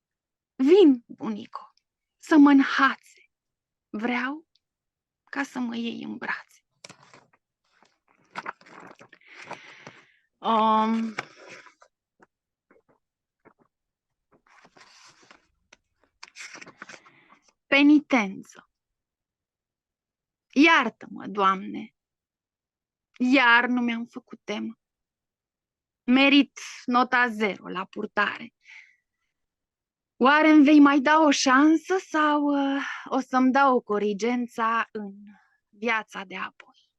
Speaker 2: Vin, bunico, să mă înhațe. Vreau ca să mă iei în brațe. Penitență. Iartă-mă, Doamne, iar nu mi-am făcut temă. Merit nota 0 la purtare. Oare îmi vei mai da o șansă sau o să-mi dau corigența în viața de apoi?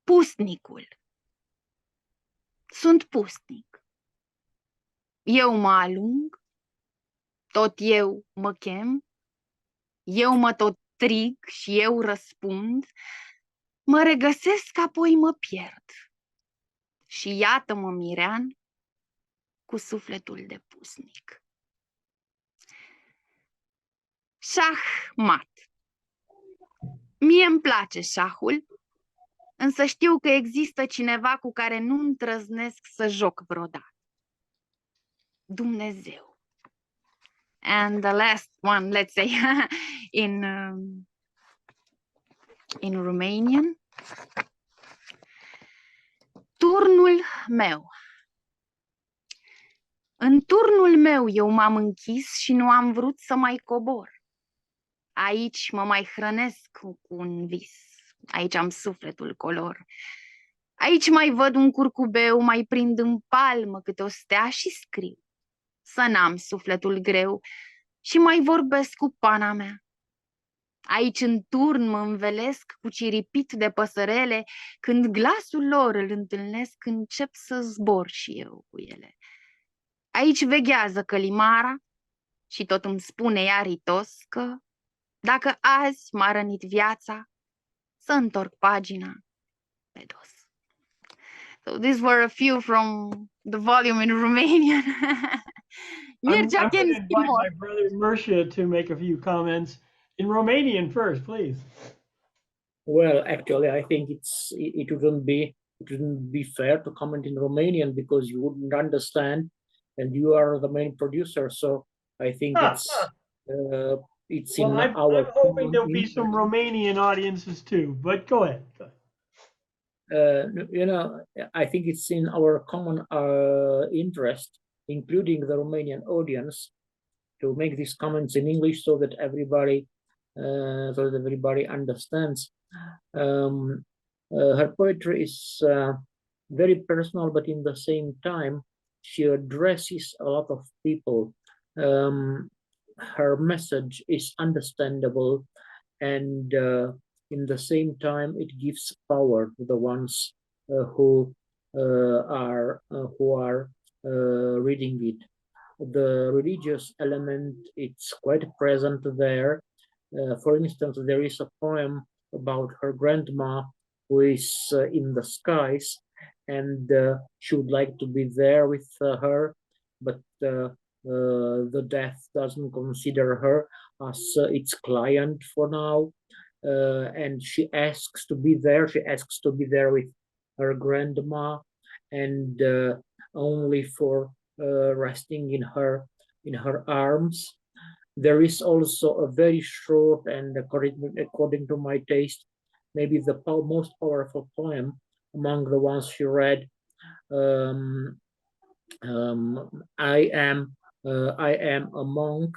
Speaker 2: Pustnicul. Sunt pustnic. Eu mă alung, tot eu mă chem, eu mă tot strig și eu răspund, mă regăsesc, apoi mă pierd. Și iată-mă mirean cu sufletul de pusnic. Șah-mat. Mie îmi place șahul, însă știu că există cineva cu care nu îndrăznesc să joc vreodată. Dumnezeu. And the last one, let's say, in Romanian. Turnul meu. În turnul meu eu m-am închis și nu am vrut să mai cobor. Aici mă mai hrănesc cu un vis. Aici am sufletul color. Aici mai văd un curcubeu, mai prind în palmă câte o stea și scriu. Să n-am sufletul greu și mai vorbesc cu pana mea. Aici în turn mă învelesc cu ciripit de păsărele, când glasul lor îl întâlnesc, încep să zbor și eu cu ele. Aici veghează călimara și tot îmi spune ea ritos că dacă azi m-a rănit viața, să întorc pagina pe dos. So these were a few from the volume in Romanian.
Speaker 1: I'm going to invite my brother Mircea to make a few comments in Romanian first, please.
Speaker 3: Well, actually, I think it wouldn't be fair to comment in Romanian because you wouldn't understand, and you are the main producer. So I think it's in our.
Speaker 1: I'm hoping there'll be some Romanian audiences too. But go ahead.
Speaker 3: You know, I think it's in our common interest, including the Romanian audience, to make these comments in English so that everybody understands. Her poetry is very personal, but in the same time, she addresses a lot of people. Her message is understandable, and in the same time, it gives power to the ones who are reading it. the religious element, it's quite present there. For instance, there is a poem about her grandma who is in the skies, and she would like to be there with her, but the death doesn't consider her as its client for now, and she asks to be there. She asks to be there with her grandma, and only for resting in her arms. There is also a very short and, according to my taste, maybe the most powerful poem among the ones she read. Um, I am a monk,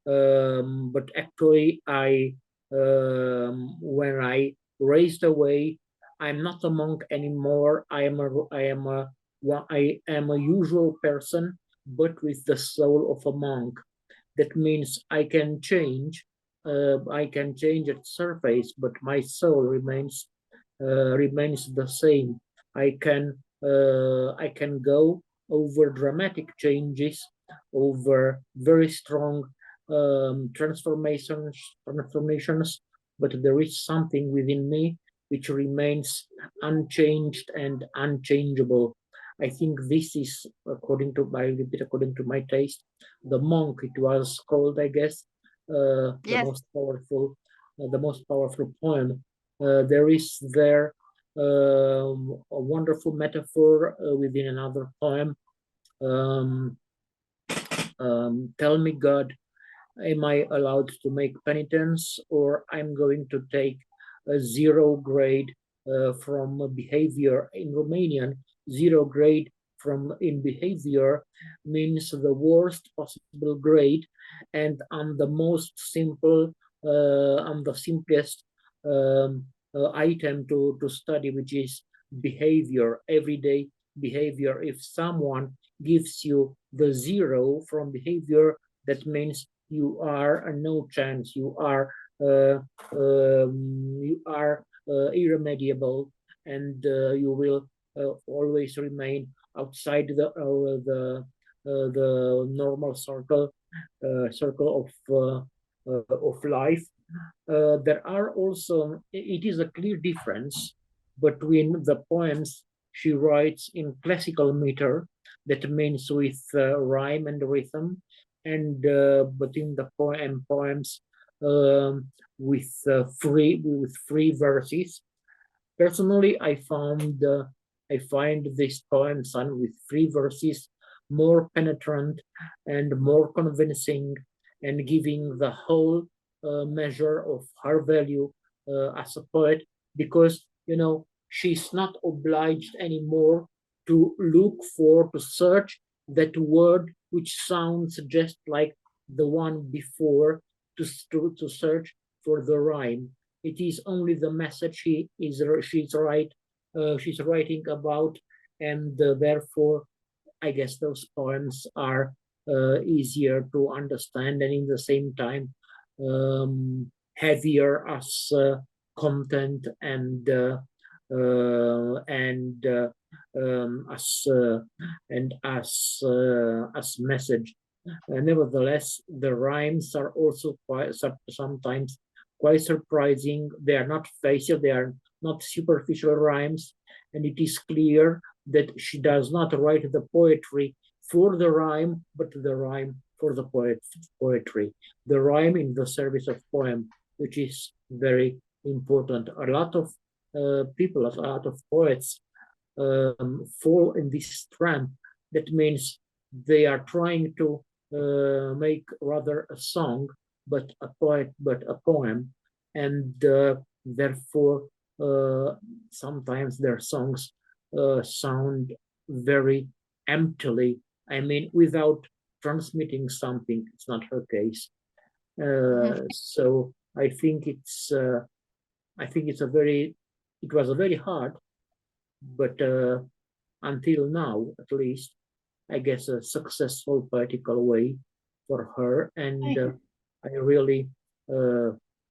Speaker 3: but actually when I raised away, I'm not a monk anymore. I am a usual person, but with the soul of a monk. That means I can change. I can change its surface, but my soul remains the same. I can go over dramatic changes, over very strong transformations, but there is something within me which remains unchanged and unchangeable. I think this is, according to my taste, the monk. It was called, I guess,
Speaker 2: Yes.
Speaker 3: the most powerful poem. There is there a wonderful metaphor within another poem. Tell me, God, am I allowed to make penitence, or I'm going to take a 0 grade from behavior? In Romanian, 0 grade in behavior means the worst possible grade, and on the most simple, on the simplest item to study, which is behavior, everyday behavior. If someone gives you the 0 from behavior, that means you are a no chance. You are irremediable, and you will always remain outside the normal circle of life. There are also, it is a clear difference between the poems she writes in classical meter, that means with rhyme and rhythm, and between the poems with free verses. Personally, I find these poems with free verses more penetrant and more convincing, and giving the whole measure of her value as a poet, because she's not obliged anymore to search that word which sounds just like the one before, to search for the rhyme. It is only the message she's writing about, and therefore I guess those poems are easier to understand, and in the same time heavier as content, and as message. Nevertheless, the rhymes are also sometimes quite surprising. They are not facial, they are not superficial rhymes, and it is clear that she does not write the poetry for the rhyme, but the rhyme for the poetry. The rhyme in the service of poem, which is very important. A lot of people, a lot of poets fall in this trap. That means they are trying to make rather a song, but a poem, and therefore sometimes their songs sound very emptily. I mean, without transmitting something. It's not her case. So I think it was a very hard, but until now, at least, I guess, a successful poetical way for her, and I really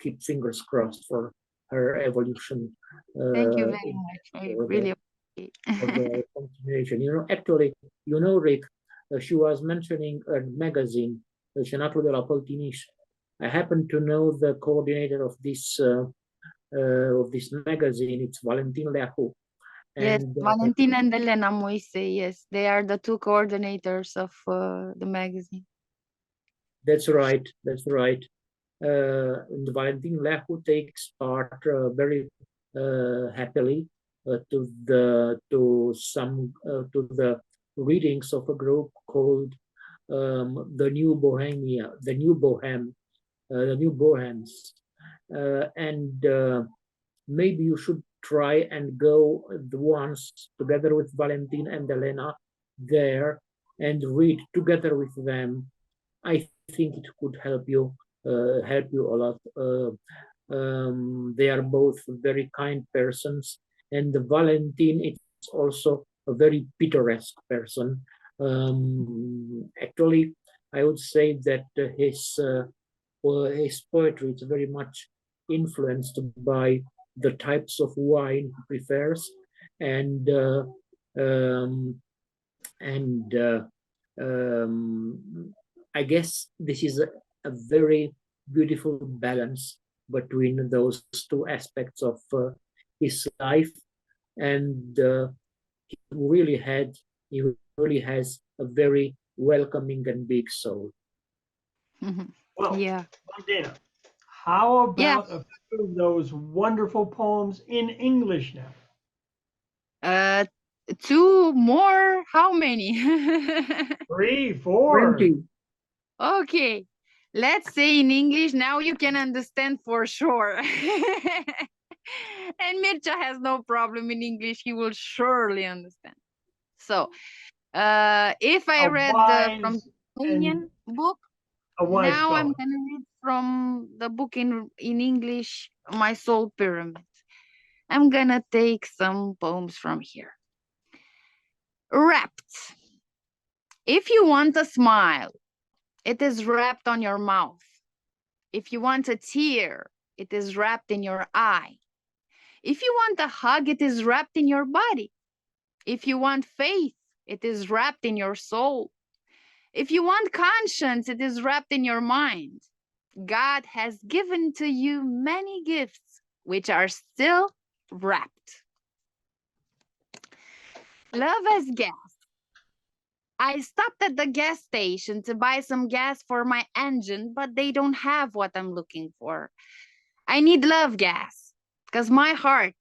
Speaker 3: keep fingers crossed for her evolution.
Speaker 2: Thank you very much. I really appreciate.
Speaker 3: For the continuation. Actually, Rick, she was mentioning a magazine, Senatul de la Păltiniș. I happen to know the coordinator of this magazine. It's Valentin Leahu.
Speaker 2: Yes,
Speaker 3: And
Speaker 2: Valentin and Elena Moise, yes, they are the two coordinators of the magazine.
Speaker 3: That's right. That's right. And Valentin Leahu takes part very happily to the readings of a group called the New Bohemia, the New Bohem, the New Bohems, and maybe you should try and go once together with Valentin and Elena there and read together with them. I think it could help you a lot. They are both very kind persons, and Valentin is also a very picturesque person. Actually, I would say that his poetry is very much influenced by the types of wine he prefers, and I guess this is a very beautiful balance between those two aspects of his life, and he really has a very welcoming and big soul.
Speaker 1: Well,
Speaker 2: yeah.
Speaker 1: Bogdana, how about
Speaker 2: Yeah.
Speaker 1: a few of those wonderful poems in English now?
Speaker 2: 2 more? How many?
Speaker 1: 3, 4.
Speaker 3: 20.
Speaker 2: Okay, let's say in English, now you can understand for sure. And Mircea has no problem in English, he will surely understand. So, if I read from the Romanian book, now I'm gonna read from the book in English, My Soul Pyramid. I'm gonna take some poems from here. Wrapped. If you want a smile, it is wrapped on your mouth. If you want a tear, it is wrapped in your eye. If you want a hug, it is wrapped in your body. If you want faith, it is wrapped in your soul. If you want conscience, it is wrapped in your mind. God has given to you many gifts, which are still wrapped. Love as gas. I stopped at the gas station to buy some gas for my engine, but they don't have what I'm looking for. I need love gas, because my heart,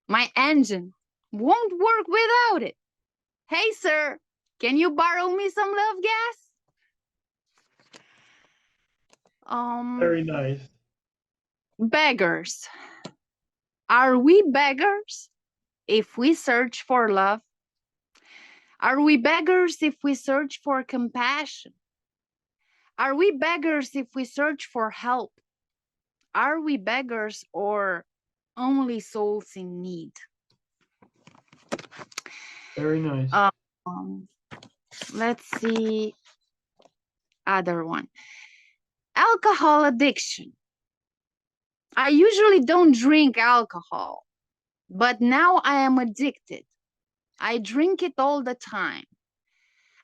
Speaker 2: my engine, won't work without it. Hey, sir, can you borrow me some love gas?
Speaker 1: Very nice.
Speaker 2: Beggars. Are we beggars if we search for love? Are we beggars if we search for compassion? Are we beggars if we search for help? Are we beggars or only souls in need?
Speaker 1: Very nice.
Speaker 2: Let's see. Other one. Alcohol addiction. I usually don't drink alcohol, but now I am addicted. I drink it all the time.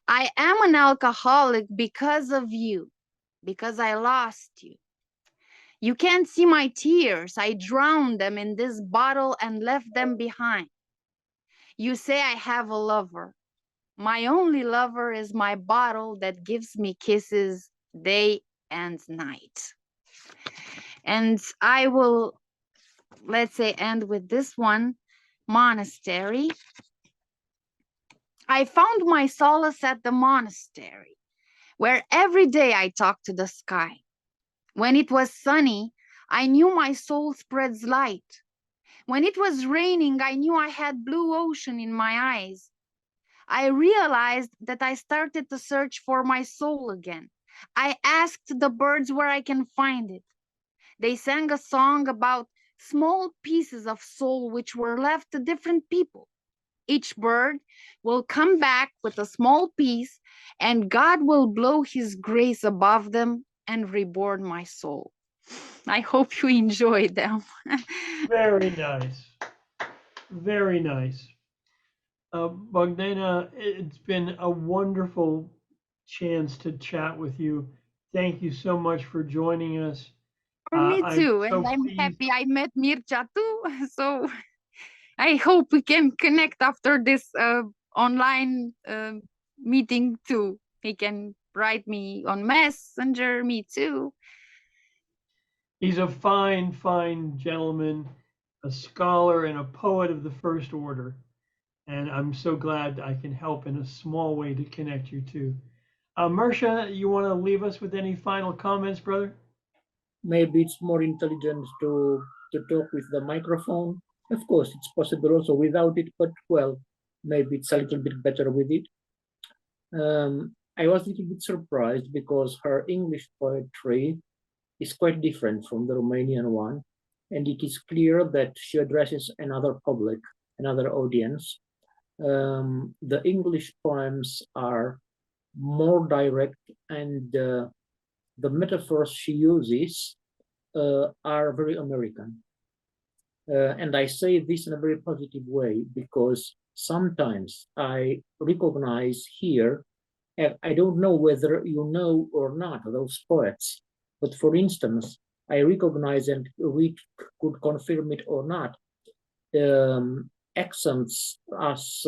Speaker 2: I am an alcoholic because of you, because I lost you. You can't see my tears. I drowned them in this bottle and left them behind. You say I have a lover. My only lover is my bottle that gives me kisses day and night. And I will, let's say, end with this one, monastery. I found my solace at the monastery, where every day I talk to the sky. When it was sunny, I knew my soul spreads light. When it was raining, I knew I had blue ocean in my eyes. I realized that I started to search for my soul again. I asked the birds where I can find it. They sang a song about small pieces of soul which were left to different people. Each bird will come back with a small piece, and God will blow his grace above them and reborn my soul. I hope you enjoyed them.
Speaker 1: Very nice. Very nice. Bogdana, it's been a wonderful chance to chat with you. Thank you so much for joining us.
Speaker 2: For me
Speaker 1: I'm
Speaker 2: too, and
Speaker 1: so
Speaker 2: I'm
Speaker 1: pleased.
Speaker 2: happy I met Mircea too. So I hope we can connect after this online meeting too. He can write me on Messenger, me too.
Speaker 1: He's a fine, fine gentleman, a scholar and a poet of the first order. And I'm so glad I can help in a small way to connect you two. Mircea, you want to leave us with any final comments, brother?
Speaker 3: Maybe it's more intelligent to talk with the microphone. Of course, it's possible also without it, but well, maybe it's a little bit better with it. I was a little bit surprised because her English poetry is quite different from the Romanian one, and it is clear that she addresses another public, another audience. The English poems are more direct, and the metaphors she uses are very American. And I say this in a very positive way because sometimes I recognize here, and I don't know whether you know or not those poets, but for instance, I recognize, and we could confirm it or not, accents as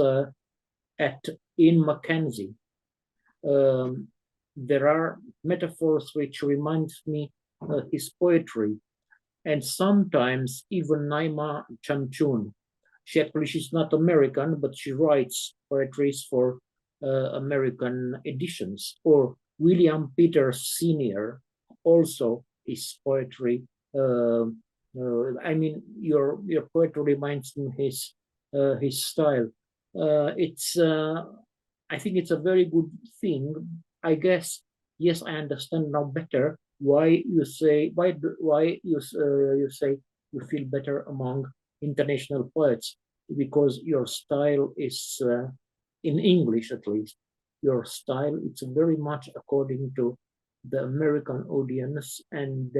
Speaker 3: at in Mackenzie. There are metaphors which remind me his poetry, and sometimes even Naima Chamchun. She's not American, but she writes poetries for American editions. Or William Peters Sr. also his poetry. I mean, your poetry reminds me his style. I think it's a very good thing. I guess, yes, I understand now better why you say you say you feel better among international poets, because your style is in English at least. Your style it's very much according to the American audience, and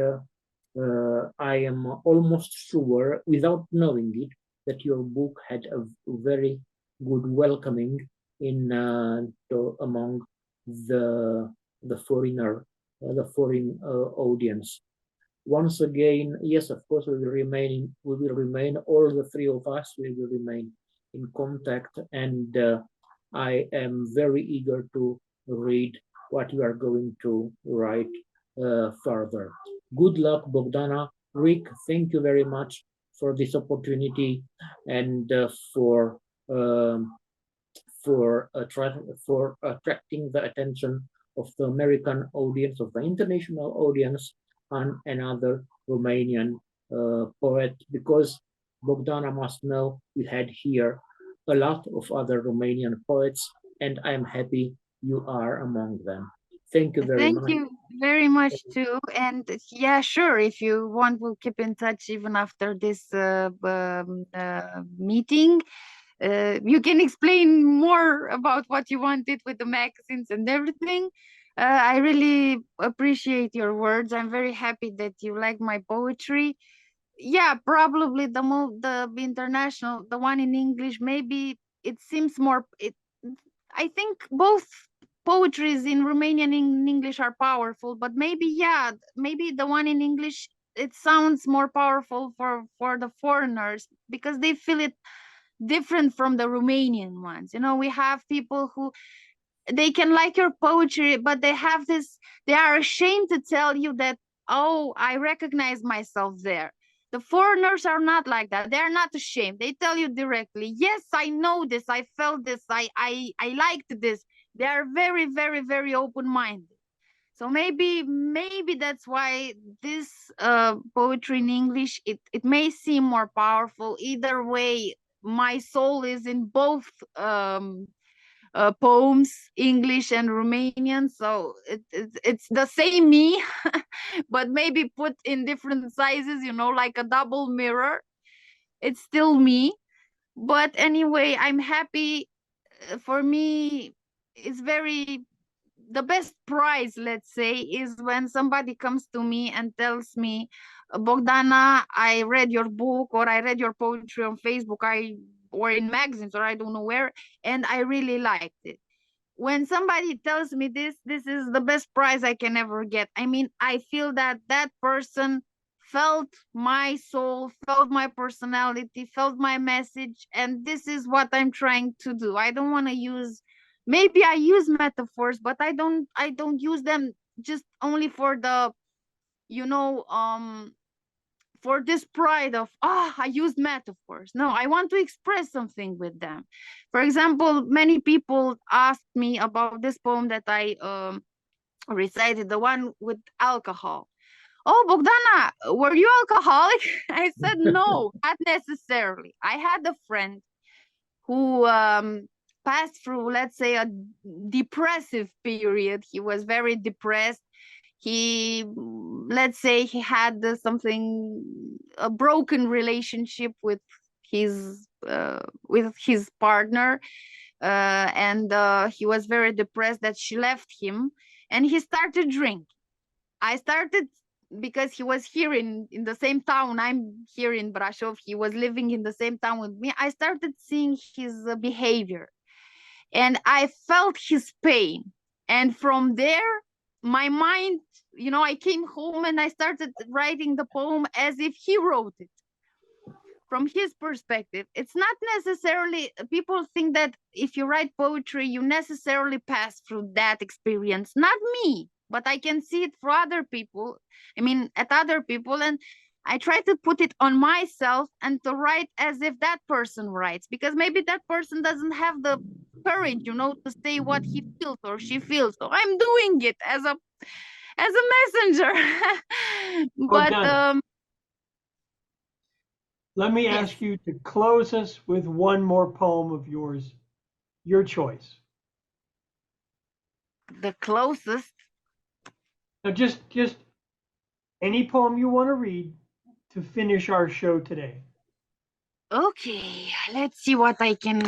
Speaker 3: I am almost sure, without knowing it, that your book had a very good welcoming in among the foreign audience. Once again, yes, of course, we will remain, all the three of us, we will remain in contact, and I am very eager to read what you are going to write further. Good luck, Bogdana. Rick, thank you very much for this opportunity and um, for attracting the attention of the American audience, of the international audience, and another Romanian poet, because Bogdana must know we had here a lot of other Romanian poets, and I'm happy you are among them. Thank you very
Speaker 2: Thank
Speaker 3: much.
Speaker 2: you very much too. And yeah, sure, if you want, we'll keep in touch even after this meeting. You can explain more about what you wanted with the magazines and everything. I really appreciate your words. I'm very happy that you like my poetry. Yeah, probably the international, the one in English, maybe it seems more. I think both poetries in Romanian and in English are powerful, but maybe yeah, maybe the one in English it sounds more powerful for the foreigners because they feel it different from the Romanian ones. You know, we have people who they can like your poetry, but they are ashamed to tell you that, oh, I recognize myself there. The foreigners are not like that. They're not ashamed. They tell you directly, yes, I know this, I felt this, I liked this. They are very, very, very open-minded. So maybe that's why this poetry in English, it may seem more powerful. Either way, my soul is in both poems, English and Romanian. So it's the same me, but maybe put in different sizes, you know, like a double mirror. It's still me. But anyway, I'm happy. For me, it's very, the best prize, let's say, is when somebody comes to me and tells me, Bogdana, I read your book, or I read your poetry on Facebook, or in magazines, or I don't know where, and I really liked it. when somebody tells me this is the best prize I can ever get. I mean, I feel that that person felt my soul, felt my personality, felt my message, and this is what I'm trying to do. I don't want to use, maybe I use metaphors, but I don't use them just only for the, you know, for this pride of, I used metaphors. No, I want to express something with them. For example, many people asked me about this poem that I recited, the one with alcohol. Oh, Bogdana, were you alcoholic? I said, no, not necessarily. I had a friend who passed through, let's say, a depressive period. He was very depressed. He, let's say, he had a broken relationship with his partner, and he was very depressed that she left him, and he started drinking. I started, because he was here in the same town. I'm here in Brașov. He was living in the same town with me. I started seeing his behavior, and I felt his pain. And from there, my mind, you know, I came home and I started writing the poem as if he wrote it from his perspective. It's not necessarily, people think that if you write poetry, you necessarily pass through that experience. Not me, but I can see it for other people. I mean, at other people, and I try to put it on myself and to write as if that person writes, because maybe that person doesn't have the courage, you know, to say what he feels or she feels. So I'm doing it as a messenger. But
Speaker 1: let me ask you to close us with one more poem of yours, your choice.
Speaker 2: The closest.
Speaker 1: Now, just any poem you want to read to finish our show today.
Speaker 2: Okay, let's see what I can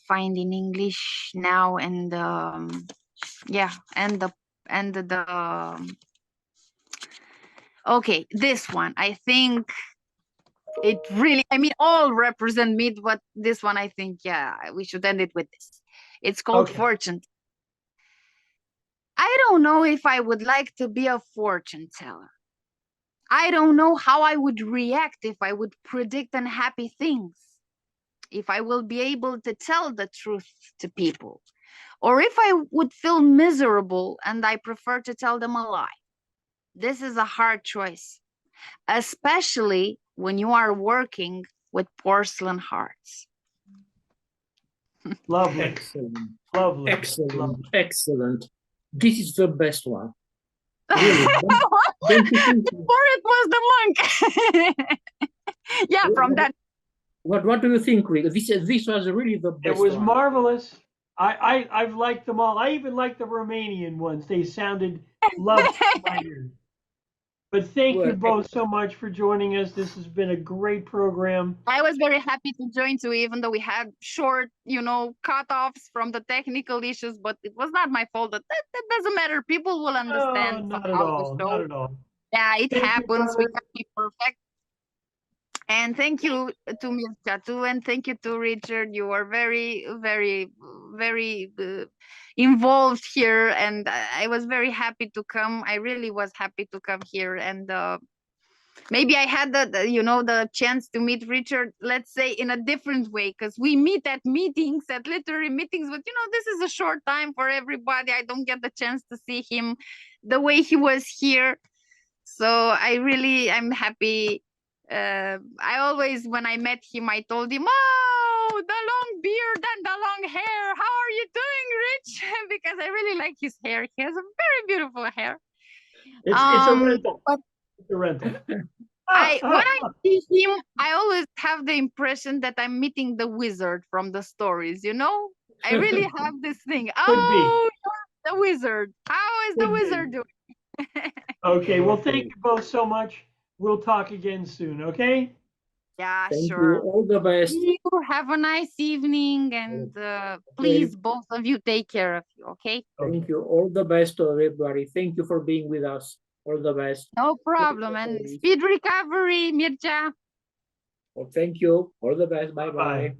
Speaker 2: find in English now, and okay, this one. I think it really, I mean, all represent me, but this one, I think, yeah, we should end it with this. It's called Fortune. I don't know if I would like to be a fortune teller. I don't know how I would react if I would predict unhappy things, if I will be able to tell the truth to people, or if I would feel miserable and I prefer to tell them a lie. This is a hard choice, especially when you are working with porcelain hearts.
Speaker 1: Lovely.
Speaker 3: Excellent.
Speaker 1: Lovely.
Speaker 3: Excellent.
Speaker 1: Lovely.
Speaker 3: Excellent. This is the best one. Really?
Speaker 2: Before it was the monk. Yeah, from that.
Speaker 3: What do you think, Rick? This was really the best.
Speaker 1: It was
Speaker 3: one.
Speaker 1: marvelous. I've liked them all. I even liked the Romanian ones. They sounded lovely to my ears. But thank you both so much for joining us. This has been a great program.
Speaker 2: I was very happy to join too, even though we had short, you know, cutoffs from the technical issues, but it was not my fault. That doesn't matter. People will understand.
Speaker 1: No, not at all. Not at all.
Speaker 2: Yeah, it happens. We can't be perfect. And thank you to Mircea too, and thank you to Richard. You are very, very, very involved here, and I was very happy to come. I really was happy to come here, and maybe I had the chance to meet Richard, let's say, in a different way, because we meet at meetings, at literary meetings, but this is a short time for everybody. I don't get the chance to see him the way he was here. So I'm happy. I always, when I met him, I told him, oh, the long beard and the long hair. How are you doing, Rich? Because I really like his hair. He has a very beautiful hair.
Speaker 1: It's a rental. It's a rental.
Speaker 2: When I see him, I always have the impression that I'm meeting the wizard from the stories, I really have this thing. Oh, you're the wizard. How is the wizard doing?
Speaker 1: Okay, well, thank you both so much. We'll talk again soon, okay?
Speaker 2: Yeah,
Speaker 3: Thank
Speaker 2: sure.
Speaker 3: You. All the best.
Speaker 2: You have a nice evening, and please, both of you, take care of you, okay?
Speaker 3: Thank you. All the best to everybody. Thank you for being with us. All the best.
Speaker 2: No problem. And speed recovery, Mircea.
Speaker 3: Well, thank you. All the best. Bye-bye.